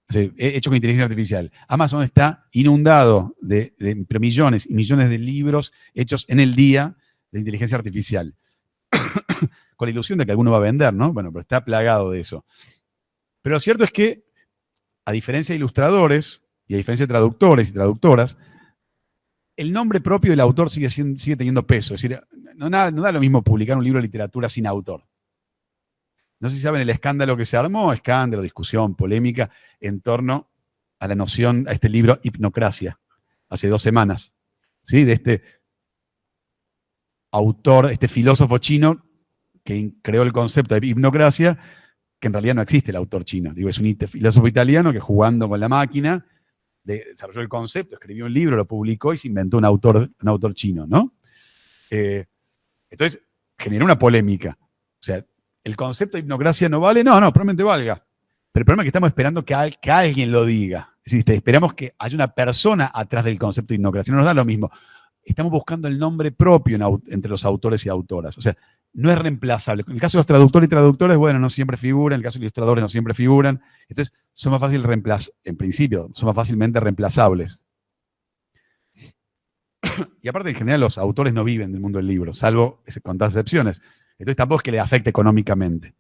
O sea, hecho con inteligencia artificial. Amazon está inundado de millones y millones de libros hechos en el día de inteligencia artificial. Con la ilusión de que alguno va a vender, ¿no? Bueno, pero está plagado de eso. Pero lo cierto es que, a diferencia de ilustradores y a diferencia de traductores y traductoras, el nombre propio del autor sigue teniendo peso. Es decir, no da lo mismo publicar un libro de literatura sin autor. No sé si saben el escándalo que se armó, discusión, polémica, en torno a la noción, a este libro Hipnocracia, hace 2 semanas, ¿sí? De este autor, este filósofo chino que creó el concepto de hipnocracia, que en realidad no existe el autor chino. Digo, es un filósofo italiano que jugando con la máquina desarrolló el concepto, escribió un libro, lo publicó y se inventó un autor chino, ¿no? Entonces, generó una polémica. O sea, ¿el concepto de hipnocracia no vale? No, probablemente valga. Pero el problema es que estamos esperando que alguien lo diga. Es decir, esperamos que haya una persona atrás del concepto de hipnocracia. No nos da lo mismo. Estamos buscando el nombre propio entre los autores y autoras. O sea, no es reemplazable. En el caso de los traductores y traductores, bueno, no siempre figuran. En el caso de los ilustradores, no siempre figuran. Entonces, son más fáciles en principio, son más fácilmente reemplazables. Y aparte, en general, los autores no viven del mundo del libro, salvo contadas excepciones. Entonces, tampoco es que les afecte económicamente.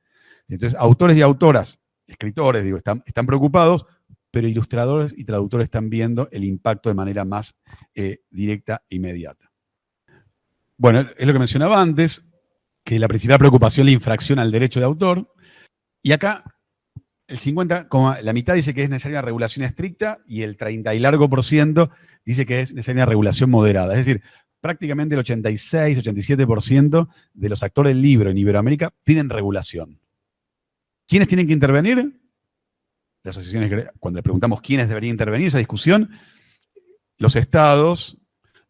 Entonces, autores y autoras, escritores, digo, están preocupados, pero ilustradores y traductores están viendo el impacto de manera más directa e inmediata. Bueno, es lo que mencionaba antes, que la principal preocupación es la infracción al derecho de autor. Y acá, la mitad dice que es necesaria una regulación estricta y el 30 y largo por ciento dice que es necesaria una regulación moderada. Es decir, prácticamente el 86, 87% de los actores del libro en Iberoamérica piden regulación. ¿Quiénes tienen que intervenir? Las asociaciones, cuando le preguntamos quiénes deberían intervenir en esa discusión, los estados,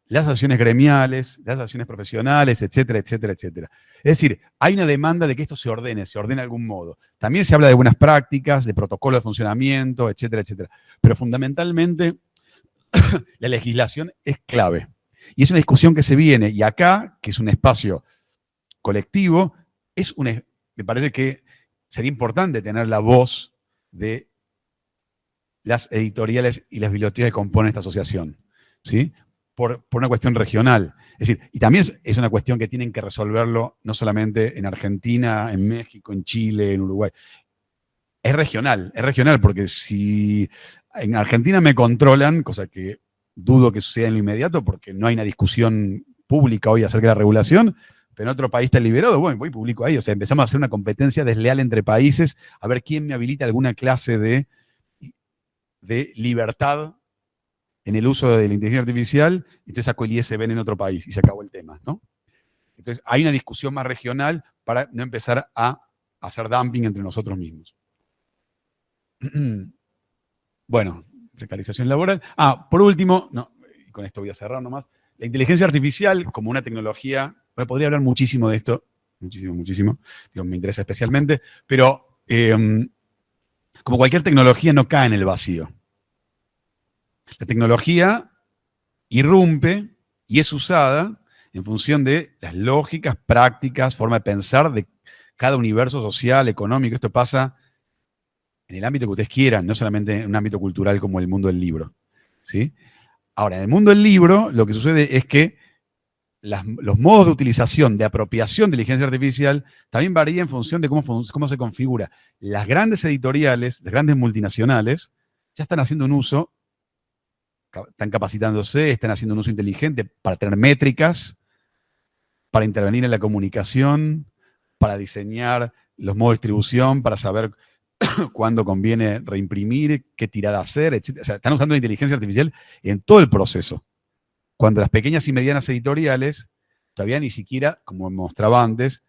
las asociaciones gremiales, las asociaciones profesionales, etcétera, etcétera, etcétera. Es decir, hay una demanda de que esto se ordene de algún modo. También se habla de buenas prácticas, de protocolos de funcionamiento, etcétera, etcétera. Pero fundamentalmente la legislación es clave. Y es una discusión que se viene, y acá, que es un espacio colectivo, me parece que sería importante tener la voz de las editoriales y las bibliotecas que componen esta asociación, ¿sí? Por una cuestión regional. Es decir, y también es una cuestión que tienen que resolverlo no solamente en Argentina, en México, en Chile, en Uruguay. Es regional, porque si en Argentina me controlan, cosa que dudo que suceda en lo inmediato, porque no hay una discusión pública hoy acerca de la regulación, pero en otro país está liberado, bueno, voy y publico ahí. O sea, empezamos a hacer una competencia desleal entre países, a ver quién me habilita alguna clase de libertad en el uso de la inteligencia artificial, entonces saco el ISBN en otro país y se acabó el tema, ¿no? Entonces, hay una discusión más regional para no empezar a hacer dumping entre nosotros mismos. Bueno, precarización laboral. Por último, no, y con esto voy a cerrar nomás, la inteligencia artificial como una tecnología, bueno, podría hablar muchísimo de esto, muchísimo, digo, me interesa especialmente, pero como cualquier tecnología no cae en el vacío. La tecnología irrumpe y es usada en función de las lógicas, prácticas, forma de pensar de cada universo social, económico. Esto pasa en el ámbito que ustedes quieran, no solamente en un ámbito cultural como el mundo del libro, ¿sí? Ahora, en el mundo del libro, lo que sucede es que los modos de utilización, de apropiación de inteligencia artificial, también varían en función de cómo se configura. Las grandes editoriales, las grandes multinacionales, ya están haciendo un uso, están capacitándose, están haciendo un uso inteligente para tener métricas, para intervenir en la comunicación, para diseñar los modos de distribución, para saber cuándo conviene reimprimir, qué tirada hacer, etc. O sea, están usando la inteligencia artificial en todo el proceso. Cuando las pequeñas y medianas editoriales todavía ni siquiera, como mostraba antes,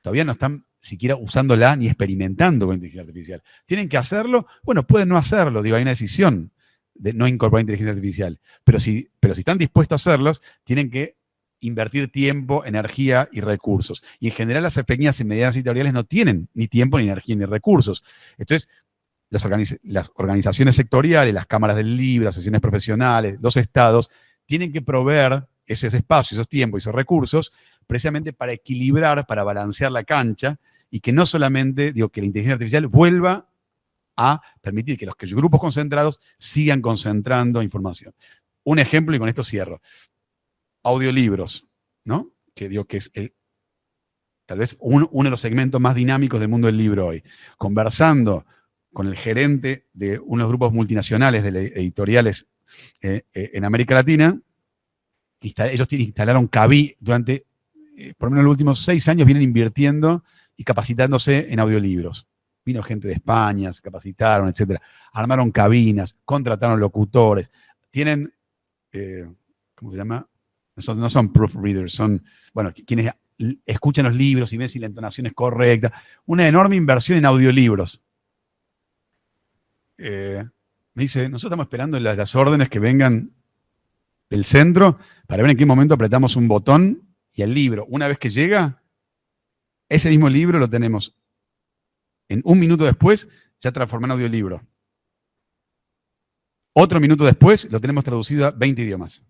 todavía no están siquiera usándola ni experimentando con inteligencia artificial. ¿Tienen que hacerlo? Bueno, pueden no hacerlo, digo, hay una decisión de no incorporar inteligencia artificial. Pero si están dispuestos a hacerlos, tienen que invertir tiempo, energía y recursos. Y en general las pequeñas y medianas editoriales no tienen ni tiempo, ni energía, ni recursos. Entonces, las organizaciones sectoriales, las cámaras del libro, las asociaciones profesionales, los estados, tienen que proveer esos espacios, esos tiempos y esos recursos precisamente para equilibrar, para balancear la cancha y que no solamente, digo, que la inteligencia artificial vuelva a permitir que los grupos concentrados sigan concentrando información. Un ejemplo, y con esto cierro. Audiolibros, ¿no? Que digo que es tal vez uno de los segmentos más dinámicos del mundo del libro hoy. Conversando con el gerente de unos grupos multinacionales de editoriales en América Latina, ellos instalaron Cavi durante, por lo menos los últimos 6 años, vienen invirtiendo y capacitándose en audiolibros. Vino gente de España, se capacitaron, etc. Armaron cabinas, contrataron locutores. Tienen, ¿cómo se llama? No son proofreaders, son, bueno, quienes escuchan los libros y ven si la entonación es correcta. Una enorme inversión en audiolibros. Me dice, nosotros estamos esperando las órdenes que vengan del centro para ver en qué momento apretamos un botón y el libro, una vez que llega, ese mismo libro lo tenemos en 1 minuto después, ya transformado en audiolibro. Otro minuto después, lo tenemos traducido a 20 idiomas.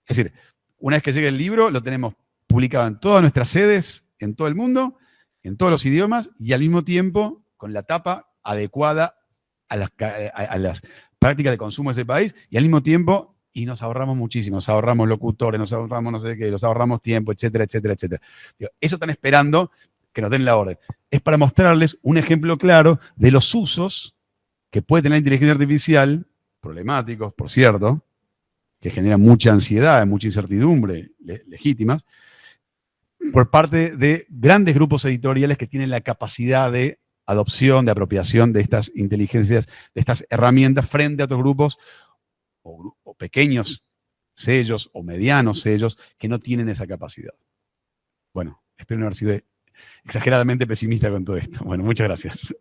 Es decir, una vez que llegue el libro, lo tenemos publicado en todas nuestras sedes, en todo el mundo, en todos los idiomas, y al mismo tiempo con la tapa adecuada a las prácticas de consumo de ese país, y al mismo tiempo, y nos ahorramos muchísimo, nos ahorramos locutores, nos ahorramos no sé qué, nos ahorramos tiempo, etcétera, etcétera, etcétera. Eso están esperando que nos den la orden. Es para mostrarles un ejemplo claro de los usos que puede tener la inteligencia artificial, problemáticos, por cierto, que generan mucha ansiedad, mucha incertidumbre, legítimas, por parte de grandes grupos editoriales que tienen la capacidad de adopción, de apropiación de estas inteligencias, de estas herramientas frente a otros grupos o pequeños sellos o medianos sellos que no tienen esa capacidad. Bueno, espero no haber sido exageradamente pesimista con todo esto. Bueno, muchas gracias.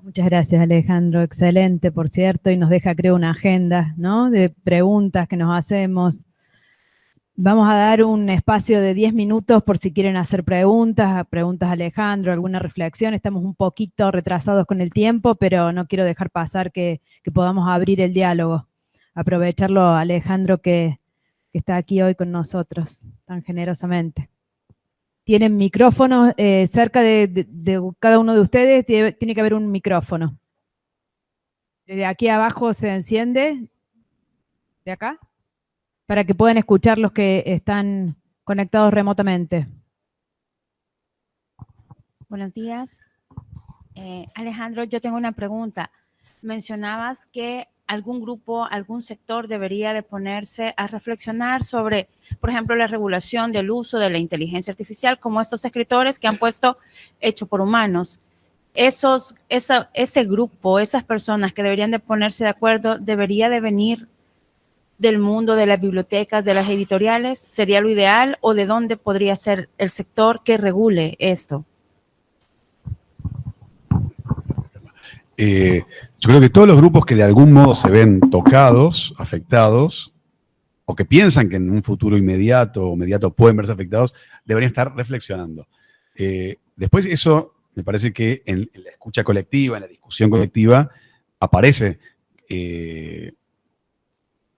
Muchas gracias, Alejandro. Excelente, por cierto, y nos deja, creo, una agenda, ¿no?, de preguntas que nos hacemos. Vamos a dar un espacio de 10 minutos por si quieren hacer preguntas a Alejandro, alguna reflexión. Estamos un poquito retrasados con el tiempo, pero no quiero dejar pasar que podamos abrir el diálogo. Aprovecharlo a Alejandro que está aquí hoy con nosotros tan generosamente. Tienen micrófonos cerca de cada uno de ustedes, tiene que haber un micrófono. Desde aquí abajo se enciende, de acá, para que puedan escuchar los que están conectados remotamente. Buenos días. Alejandro, yo tengo una pregunta. Mencionabas que algún grupo, algún sector debería de ponerse a reflexionar sobre, por ejemplo, la regulación del uso de la inteligencia artificial, como estos escritores que han puesto Hecho por Humanos. Ese grupo, esas personas que deberían de ponerse de acuerdo, debería de venir del mundo de las bibliotecas, de las editoriales, ¿sería lo ideal? ¿O de dónde podría ser el sector que regule esto? Yo creo que todos los grupos que de algún modo se ven tocados, afectados, o que piensan que en un futuro inmediato o mediato pueden verse afectados, deberían estar reflexionando. Después eso, me parece que en la escucha colectiva, en la discusión colectiva, aparece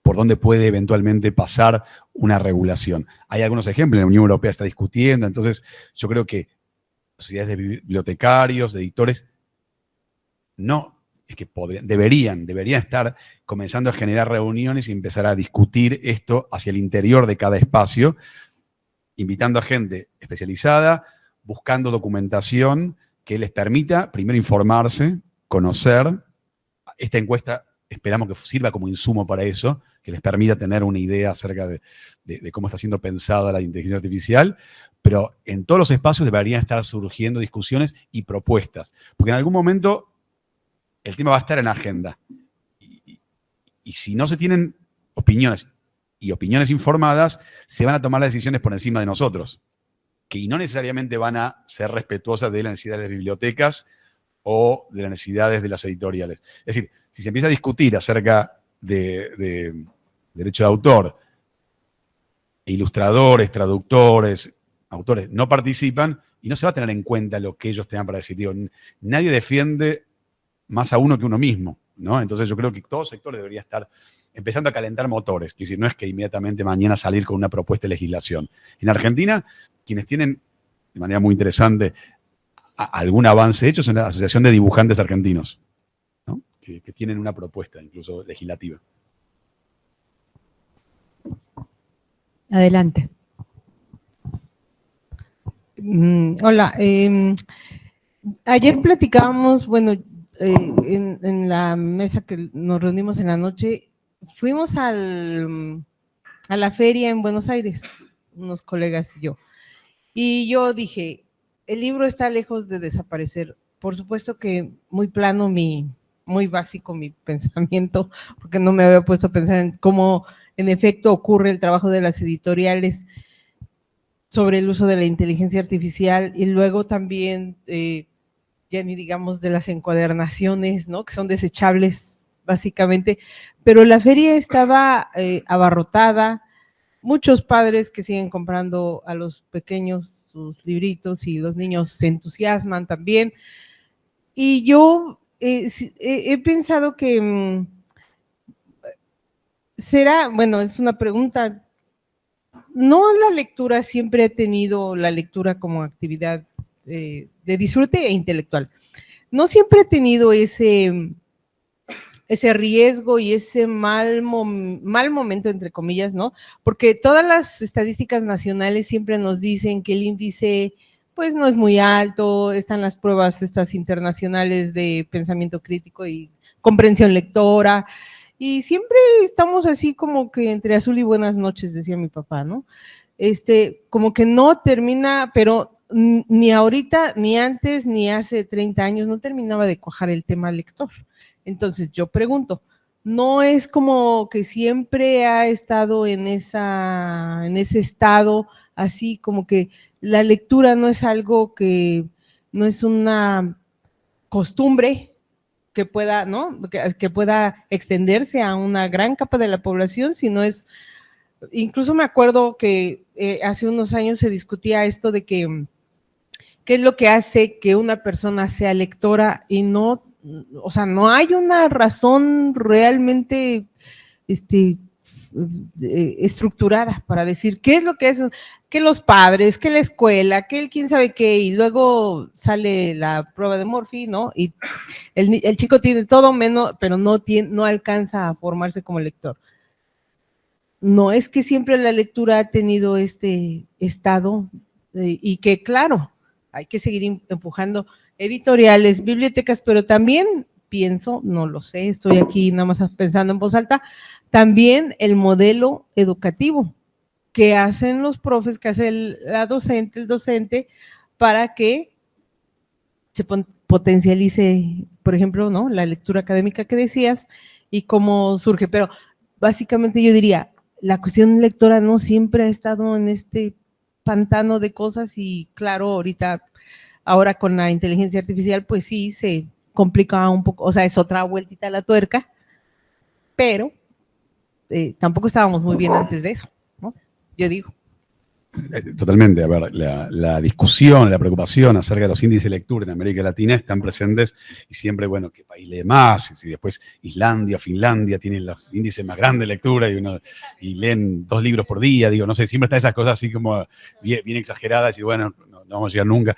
por dónde puede eventualmente pasar una regulación. Hay algunos ejemplos, la Unión Europea está discutiendo, entonces yo creo que sociedades de bibliotecarios, de editores, no, es que deberían estar comenzando a generar reuniones y empezar a discutir esto hacia el interior de cada espacio, invitando a gente especializada, buscando documentación que les permita primero informarse, conocer. Esta encuesta esperamos que sirva como insumo para eso, que les permita tener una idea acerca de cómo está siendo pensada la inteligencia artificial, pero en todos los espacios deberían estar surgiendo discusiones y propuestas, porque en algún momento el tema va a estar en la agenda. Y si no se tienen opiniones y opiniones informadas, se van a tomar las decisiones por encima de nosotros, que no necesariamente van a ser respetuosas de las necesidades de las bibliotecas o de las necesidades de las editoriales. Es decir, si se empieza a discutir acerca de derecho de autor, ilustradores, traductores, autores no participan y no se va a tener en cuenta lo que ellos tengan para decir. Digo, nadie defiende más a uno que uno mismo, ¿no? Entonces yo creo que todo sector debería estar empezando a calentar motores, que si no es que inmediatamente mañana salir con una propuesta de legislación. En Argentina, quienes tienen de manera muy interesante algún avance hecho son la Asociación de Dibujantes Argentinos, ¿no? que tienen una propuesta incluso legislativa. Adelante. Hola. Ayer platicábamos, bueno, en la mesa que nos reunimos en la noche, fuimos a la feria en Buenos Aires, unos colegas y yo. Y yo dije, el libro está lejos de desaparecer. Por supuesto que muy plano, muy básico mi pensamiento, porque no me había puesto a pensar en cómo en efecto ocurre el trabajo de las editoriales sobre el uso de la inteligencia artificial y luego también, ya ni digamos de las encuadernaciones, ¿no? Que son desechables básicamente, pero la feria estaba abarrotada, muchos padres que siguen comprando a los pequeños sus libritos y los niños se entusiasman también. Y yo he pensado que será, bueno, es una pregunta, no la lectura siempre ha tenido la lectura como actividad de disfrute e intelectual. No siempre ha tenido ese riesgo y ese mal momento, entre comillas, ¿no? Porque todas las estadísticas nacionales siempre nos dicen que el índice pues no es muy alto, están las pruebas estas internacionales de pensamiento crítico y comprensión lectora, y siempre estamos así como que entre azul y buenas noches, decía mi papá, ¿no? Como que no termina, pero ni ahorita, ni antes, ni hace 30 años, no terminaba de cuajar el tema lector. Entonces yo pregunto, ¿no es como que siempre ha estado en ese estado, así como que la lectura no es algo que, no es una costumbre que pueda, ¿no? Que pueda extenderse a una gran capa de la población, sino es incluso me acuerdo que hace unos años se discutía esto de que qué es lo que hace que una persona sea lectora y no, o sea, no hay una razón realmente estructurada para decir qué es lo que es, que los padres, que la escuela, que el quién sabe qué, y luego sale la prueba de Murphy, ¿no? Y el chico tiene todo menos, pero no alcanza a formarse como lector. No es que siempre la lectura ha tenido este estado y que, claro, hay que seguir empujando editoriales, bibliotecas, pero también pienso, no lo sé, estoy aquí nada más pensando en voz alta, también el modelo educativo que hacen los profes, que hace el docente, para que se potencialice, por ejemplo, ¿no? La lectura académica que decías y cómo surge. Pero básicamente yo diría, la cuestión lectora no siempre ha estado en este pantano de cosas y claro, ahora con la inteligencia artificial, pues sí, se complica un poco, o sea, es otra vueltita a la tuerca, pero tampoco estábamos muy bien antes de eso, ¿no? Yo digo. Totalmente, a ver, la discusión, la preocupación acerca de los índices de lectura en América Latina están presentes y siempre, bueno, ¿qué país lee más? Y después Islandia, Finlandia tienen los índices más grandes de lectura y leen 2 libros por día, digo, no sé, siempre están esas cosas así como bien exageradas y bueno, no vamos a llegar nunca.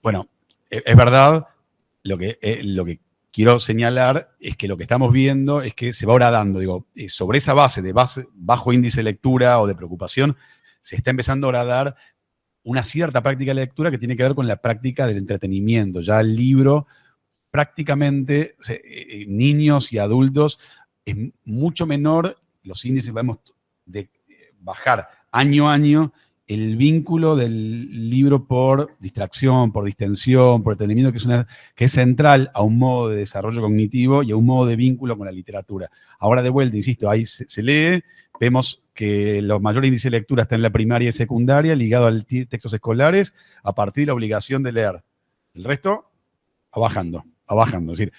Bueno, es verdad, lo que quiero señalar es que lo que estamos viendo es que se va horadando, digo, sobre esa base de bajo índice de lectura o de preocupación, se está empezando a dar una cierta práctica de lectura que tiene que ver con la práctica del entretenimiento. Ya el libro, prácticamente, niños y adultos, es mucho menor, los índices vamos de bajar año a año el vínculo del libro por distracción, por distensión, por entretenimiento, que es central a un modo de desarrollo cognitivo y a un modo de vínculo con la literatura. Ahora de vuelta, insisto, ahí se lee, vemos que los mayores índices de lectura están en la primaria y secundaria, ligado a textos escolares, a partir de la obligación de leer. El resto, bajando. Es decir,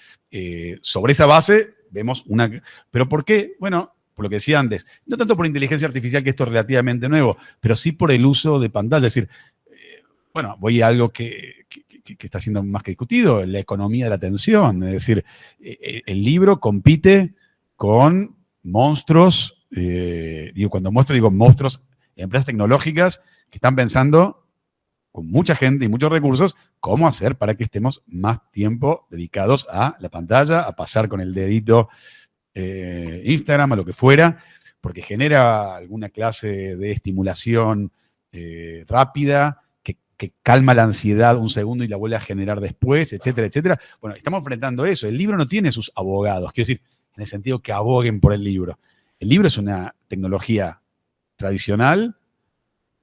sobre esa base vemos una... ¿Pero por qué? Bueno, por lo que decía antes, no tanto por inteligencia artificial, que esto es relativamente nuevo, pero sí por el uso de pantalla. Es decir, bueno, voy a algo que está siendo más que discutido, la economía de la atención. Es decir, el libro compite con monstruos, cuando digo monstruos, empresas tecnológicas que están pensando con mucha gente y muchos recursos cómo hacer para que estemos más tiempo dedicados a la pantalla, a pasar con el dedito Instagram, a lo que fuera, porque genera alguna clase de estimulación rápida, que calma la ansiedad un segundo y la vuelve a generar después, etcétera, etcétera. Bueno, estamos enfrentando eso. El libro no tiene sus abogados, quiero decir, en el sentido que aboguen por el libro. El libro es una tecnología tradicional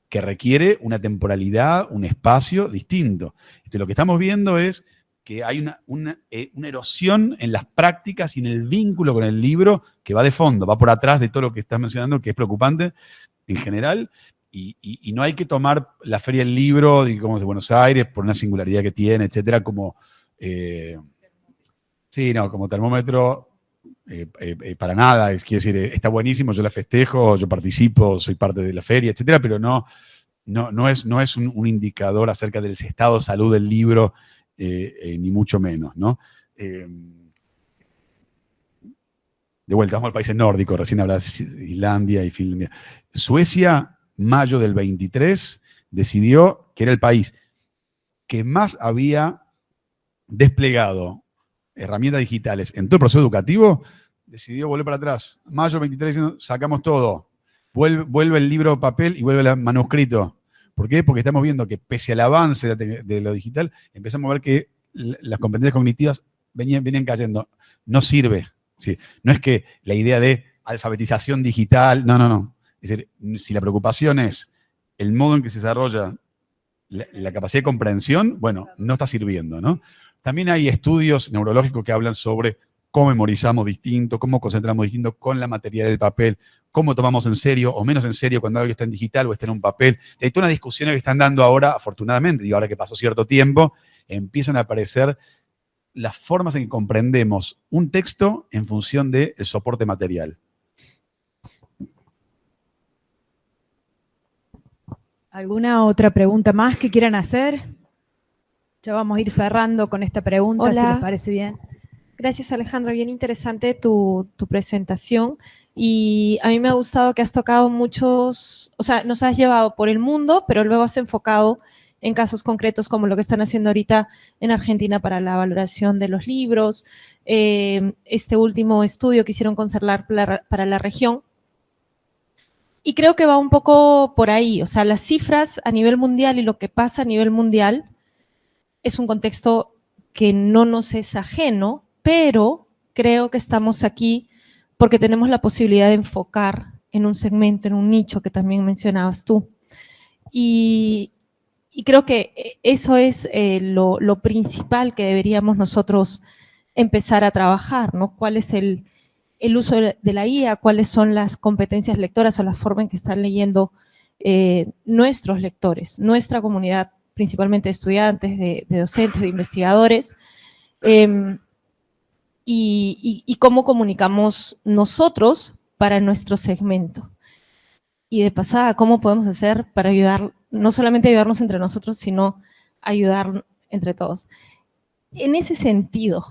que requiere una temporalidad, un espacio distinto. Entonces, lo que estamos viendo es que hay una erosión en las prácticas y en el vínculo con el libro que va de fondo, va por atrás de todo lo que estás mencionando, que es preocupante en general, y no hay que tomar la Feria del Libro, digamos, de Buenos Aires, por una singularidad que tiene, etcétera, como, como termómetro, para nada, quiero decir, está buenísimo, yo la festejo, yo participo, soy parte de la feria, etcétera, pero no es un indicador acerca del estado de salud del libro, ni mucho menos, ¿no? De vuelta, vamos al país nórdico, recién hablabas Islandia y Finlandia. Suecia, mayo del 23, decidió que era el país que más había desplegado herramientas digitales en todo el proceso educativo, decidió volver para atrás. Mayo 23, sacamos todo. Vuelve el libro papel y vuelve el manuscrito. ¿Por qué? Porque estamos viendo que pese al avance de lo digital, empezamos a ver que las competencias cognitivas venían cayendo. No sirve. ¿Sí? No es que la idea de alfabetización digital, no. Es decir, si la preocupación es el modo en que se desarrolla la capacidad de comprensión, bueno, no está sirviendo, ¿no? También hay estudios neurológicos que hablan sobre cómo memorizamos distinto, cómo concentramos distinto con la materia del papel, cómo tomamos en serio o menos en serio cuando algo está en digital o está en un papel. Hay todas unas discusiones que están dando ahora, afortunadamente, y ahora que pasó cierto tiempo, empiezan a aparecer las formas en que comprendemos un texto en función del soporte material. ¿Alguna otra pregunta más que quieran hacer? Ya vamos a ir cerrando con esta pregunta, si Hola. les parece bien. Gracias, Alejandro. Bien interesante tu presentación. Y a mí me ha gustado que has tocado muchos, o sea, nos has llevado por el mundo, pero luego has enfocado en casos concretos como lo que están haciendo ahorita en Argentina para la valoración de los libros, este último estudio que hicieron con CERLAR para la región. Y creo que va un poco por ahí, o sea, las cifras a nivel mundial y lo que pasa a nivel mundial es un contexto que no nos es ajeno, pero creo que estamos aquí porque tenemos la posibilidad de enfocar en un segmento, en un nicho que también mencionabas tú. Y creo que eso es lo principal que deberíamos nosotros empezar a trabajar, ¿no? ¿Cuál es el uso de la IA? ¿Cuáles son las competencias lectoras o la forma en que están leyendo nuestros lectores, nuestra comunidad, principalmente de estudiantes, de docentes, de investigadores? Y cómo comunicamos nosotros para nuestro segmento. Y de pasada, ¿cómo podemos hacer para ayudar, no solamente ayudarnos entre nosotros, sino ayudar entre todos? En ese sentido,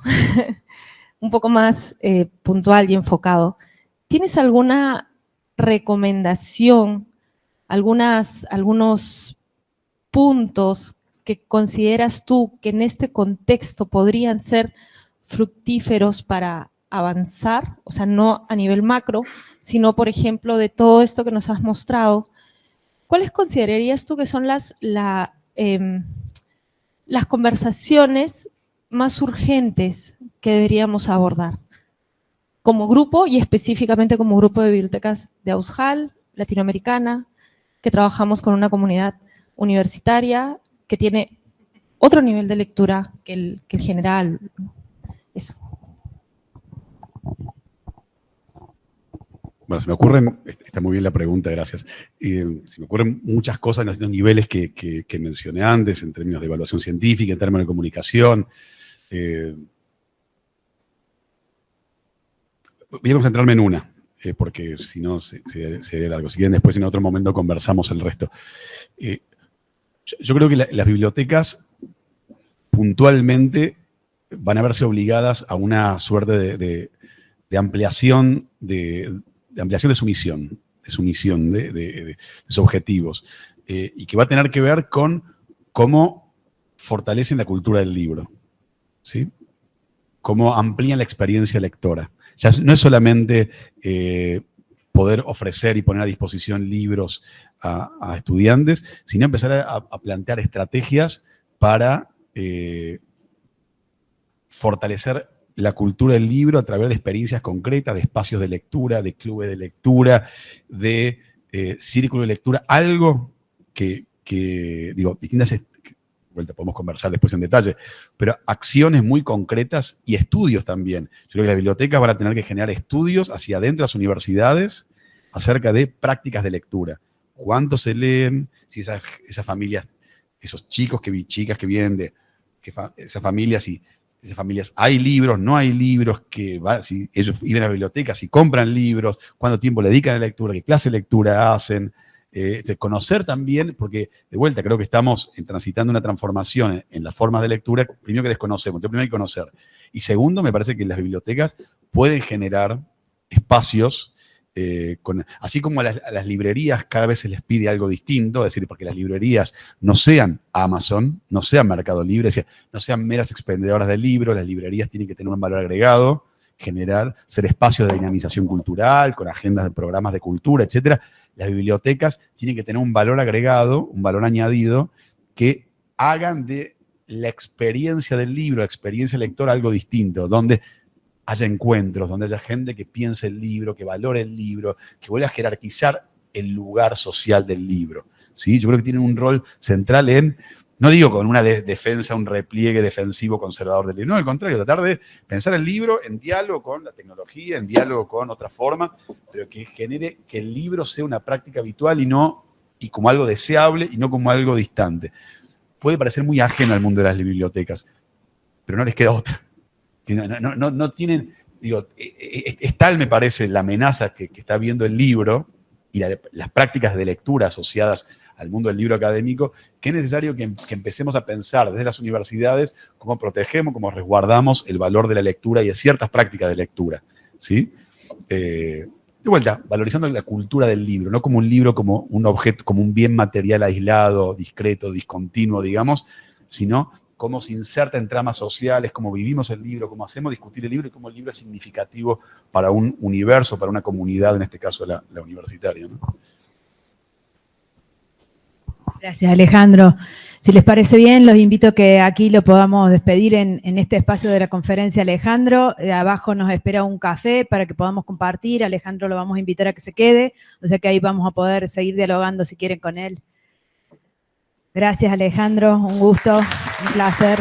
un poco más puntual y enfocado, ¿tienes alguna recomendación, algunos puntos que consideras tú que en este contexto podrían ser fructíferos para avanzar? O sea, no a nivel macro, sino, por ejemplo, de todo esto que nos has mostrado, ¿cuáles considerarías tú que son las conversaciones más urgentes que deberíamos abordar como grupo y específicamente como grupo de bibliotecas de Aushal, latinoamericana, que trabajamos con una comunidad universitaria que tiene otro nivel de lectura que el general? Eso. Bueno, se me ocurren, está muy bien la pregunta, gracias. Se me ocurren muchas cosas en los niveles que mencioné antes, en términos de evaluación científica, en términos de comunicación. Voy a concentrarme en una, porque si no sería largo. Si quieren, después en otro momento conversamos el resto. Yo creo que las bibliotecas puntualmente van a verse obligadas a una suerte de ampliación de ampliación de su misión, de sus objetivos, y que va a tener que ver con cómo fortalecen la cultura del libro, ¿sí? Cómo amplían la experiencia lectora. Ya no es solamente poder ofrecer y poner a disposición libros a estudiantes, sino empezar a plantear estrategias para fortalecer la cultura del libro a través de experiencias concretas, de espacios de lectura, de clubes de lectura, de círculo de lectura, algo que digo, distintas, vuelta, podemos conversar después en detalle, pero acciones muy concretas y estudios también. Yo creo que las bibliotecas van a tener que generar estudios hacia adentro de las universidades acerca de prácticas de lectura. ¿Cuánto se leen? Si esas familias, esos chicos chicas que vienen de esas familias, y esas familias, ¿hay libros? ¿No hay libros? Si ellos iban a la biblioteca, si compran libros, ¿cuánto tiempo le dedican a la lectura? ¿Qué clase de lectura hacen? Conocer también, porque de vuelta creo que estamos transitando una transformación en las formas de lectura, primero que desconocemos, entonces primero hay que conocer. Y segundo, me parece que las bibliotecas pueden generar espacios, así como a las librerías cada vez se les pide algo distinto, es decir, porque las librerías no sean Amazon, no sean Mercado Libre, no sean meras expendedoras de libros, las librerías tienen que tener un valor agregado, ser espacios de dinamización cultural, con agendas de programas de cultura, etcétera. Las bibliotecas tienen que tener un valor agregado, un valor añadido, que hagan de la experiencia del libro, la experiencia lectora, algo distinto, donde haya encuentros, donde haya gente que piense el libro, que valore el libro, que vuelva a jerarquizar el lugar social del libro, ¿sí? Yo creo que tienen un rol central en, no digo con una defensa, un repliegue defensivo conservador del libro, no, al contrario, tratar de pensar el libro en diálogo con la tecnología, en diálogo con otra forma, pero que genere que el libro sea una práctica habitual y como algo deseable y no como algo distante. Puede parecer muy ajeno al mundo de las bibliotecas, pero no les queda otra. No tienen, digo, es tal, me parece, la amenaza que está viendo el libro y las prácticas de lectura asociadas al mundo del libro académico, que es necesario que empecemos a pensar desde las universidades cómo protegemos, cómo resguardamos el valor de la lectura y de ciertas prácticas de lectura, ¿sí? De vuelta, valorizando la cultura del libro, no como un libro, como un objeto, como un bien material aislado, discreto, discontinuo, digamos, sino cómo se inserta en tramas sociales, cómo vivimos el libro, cómo hacemos discutir el libro y cómo el libro es significativo para un universo, para una comunidad, en este caso la universitaria, ¿no? Gracias, Alejandro. Si les parece bien, los invito a que aquí lo podamos despedir en este espacio de la conferencia, Alejandro. Abajo nos espera un café para que podamos compartir. Alejandro lo vamos a invitar a que se quede, o sea que ahí vamos a poder seguir dialogando si quieren con él. Gracias, Alejandro. Un gusto, un placer.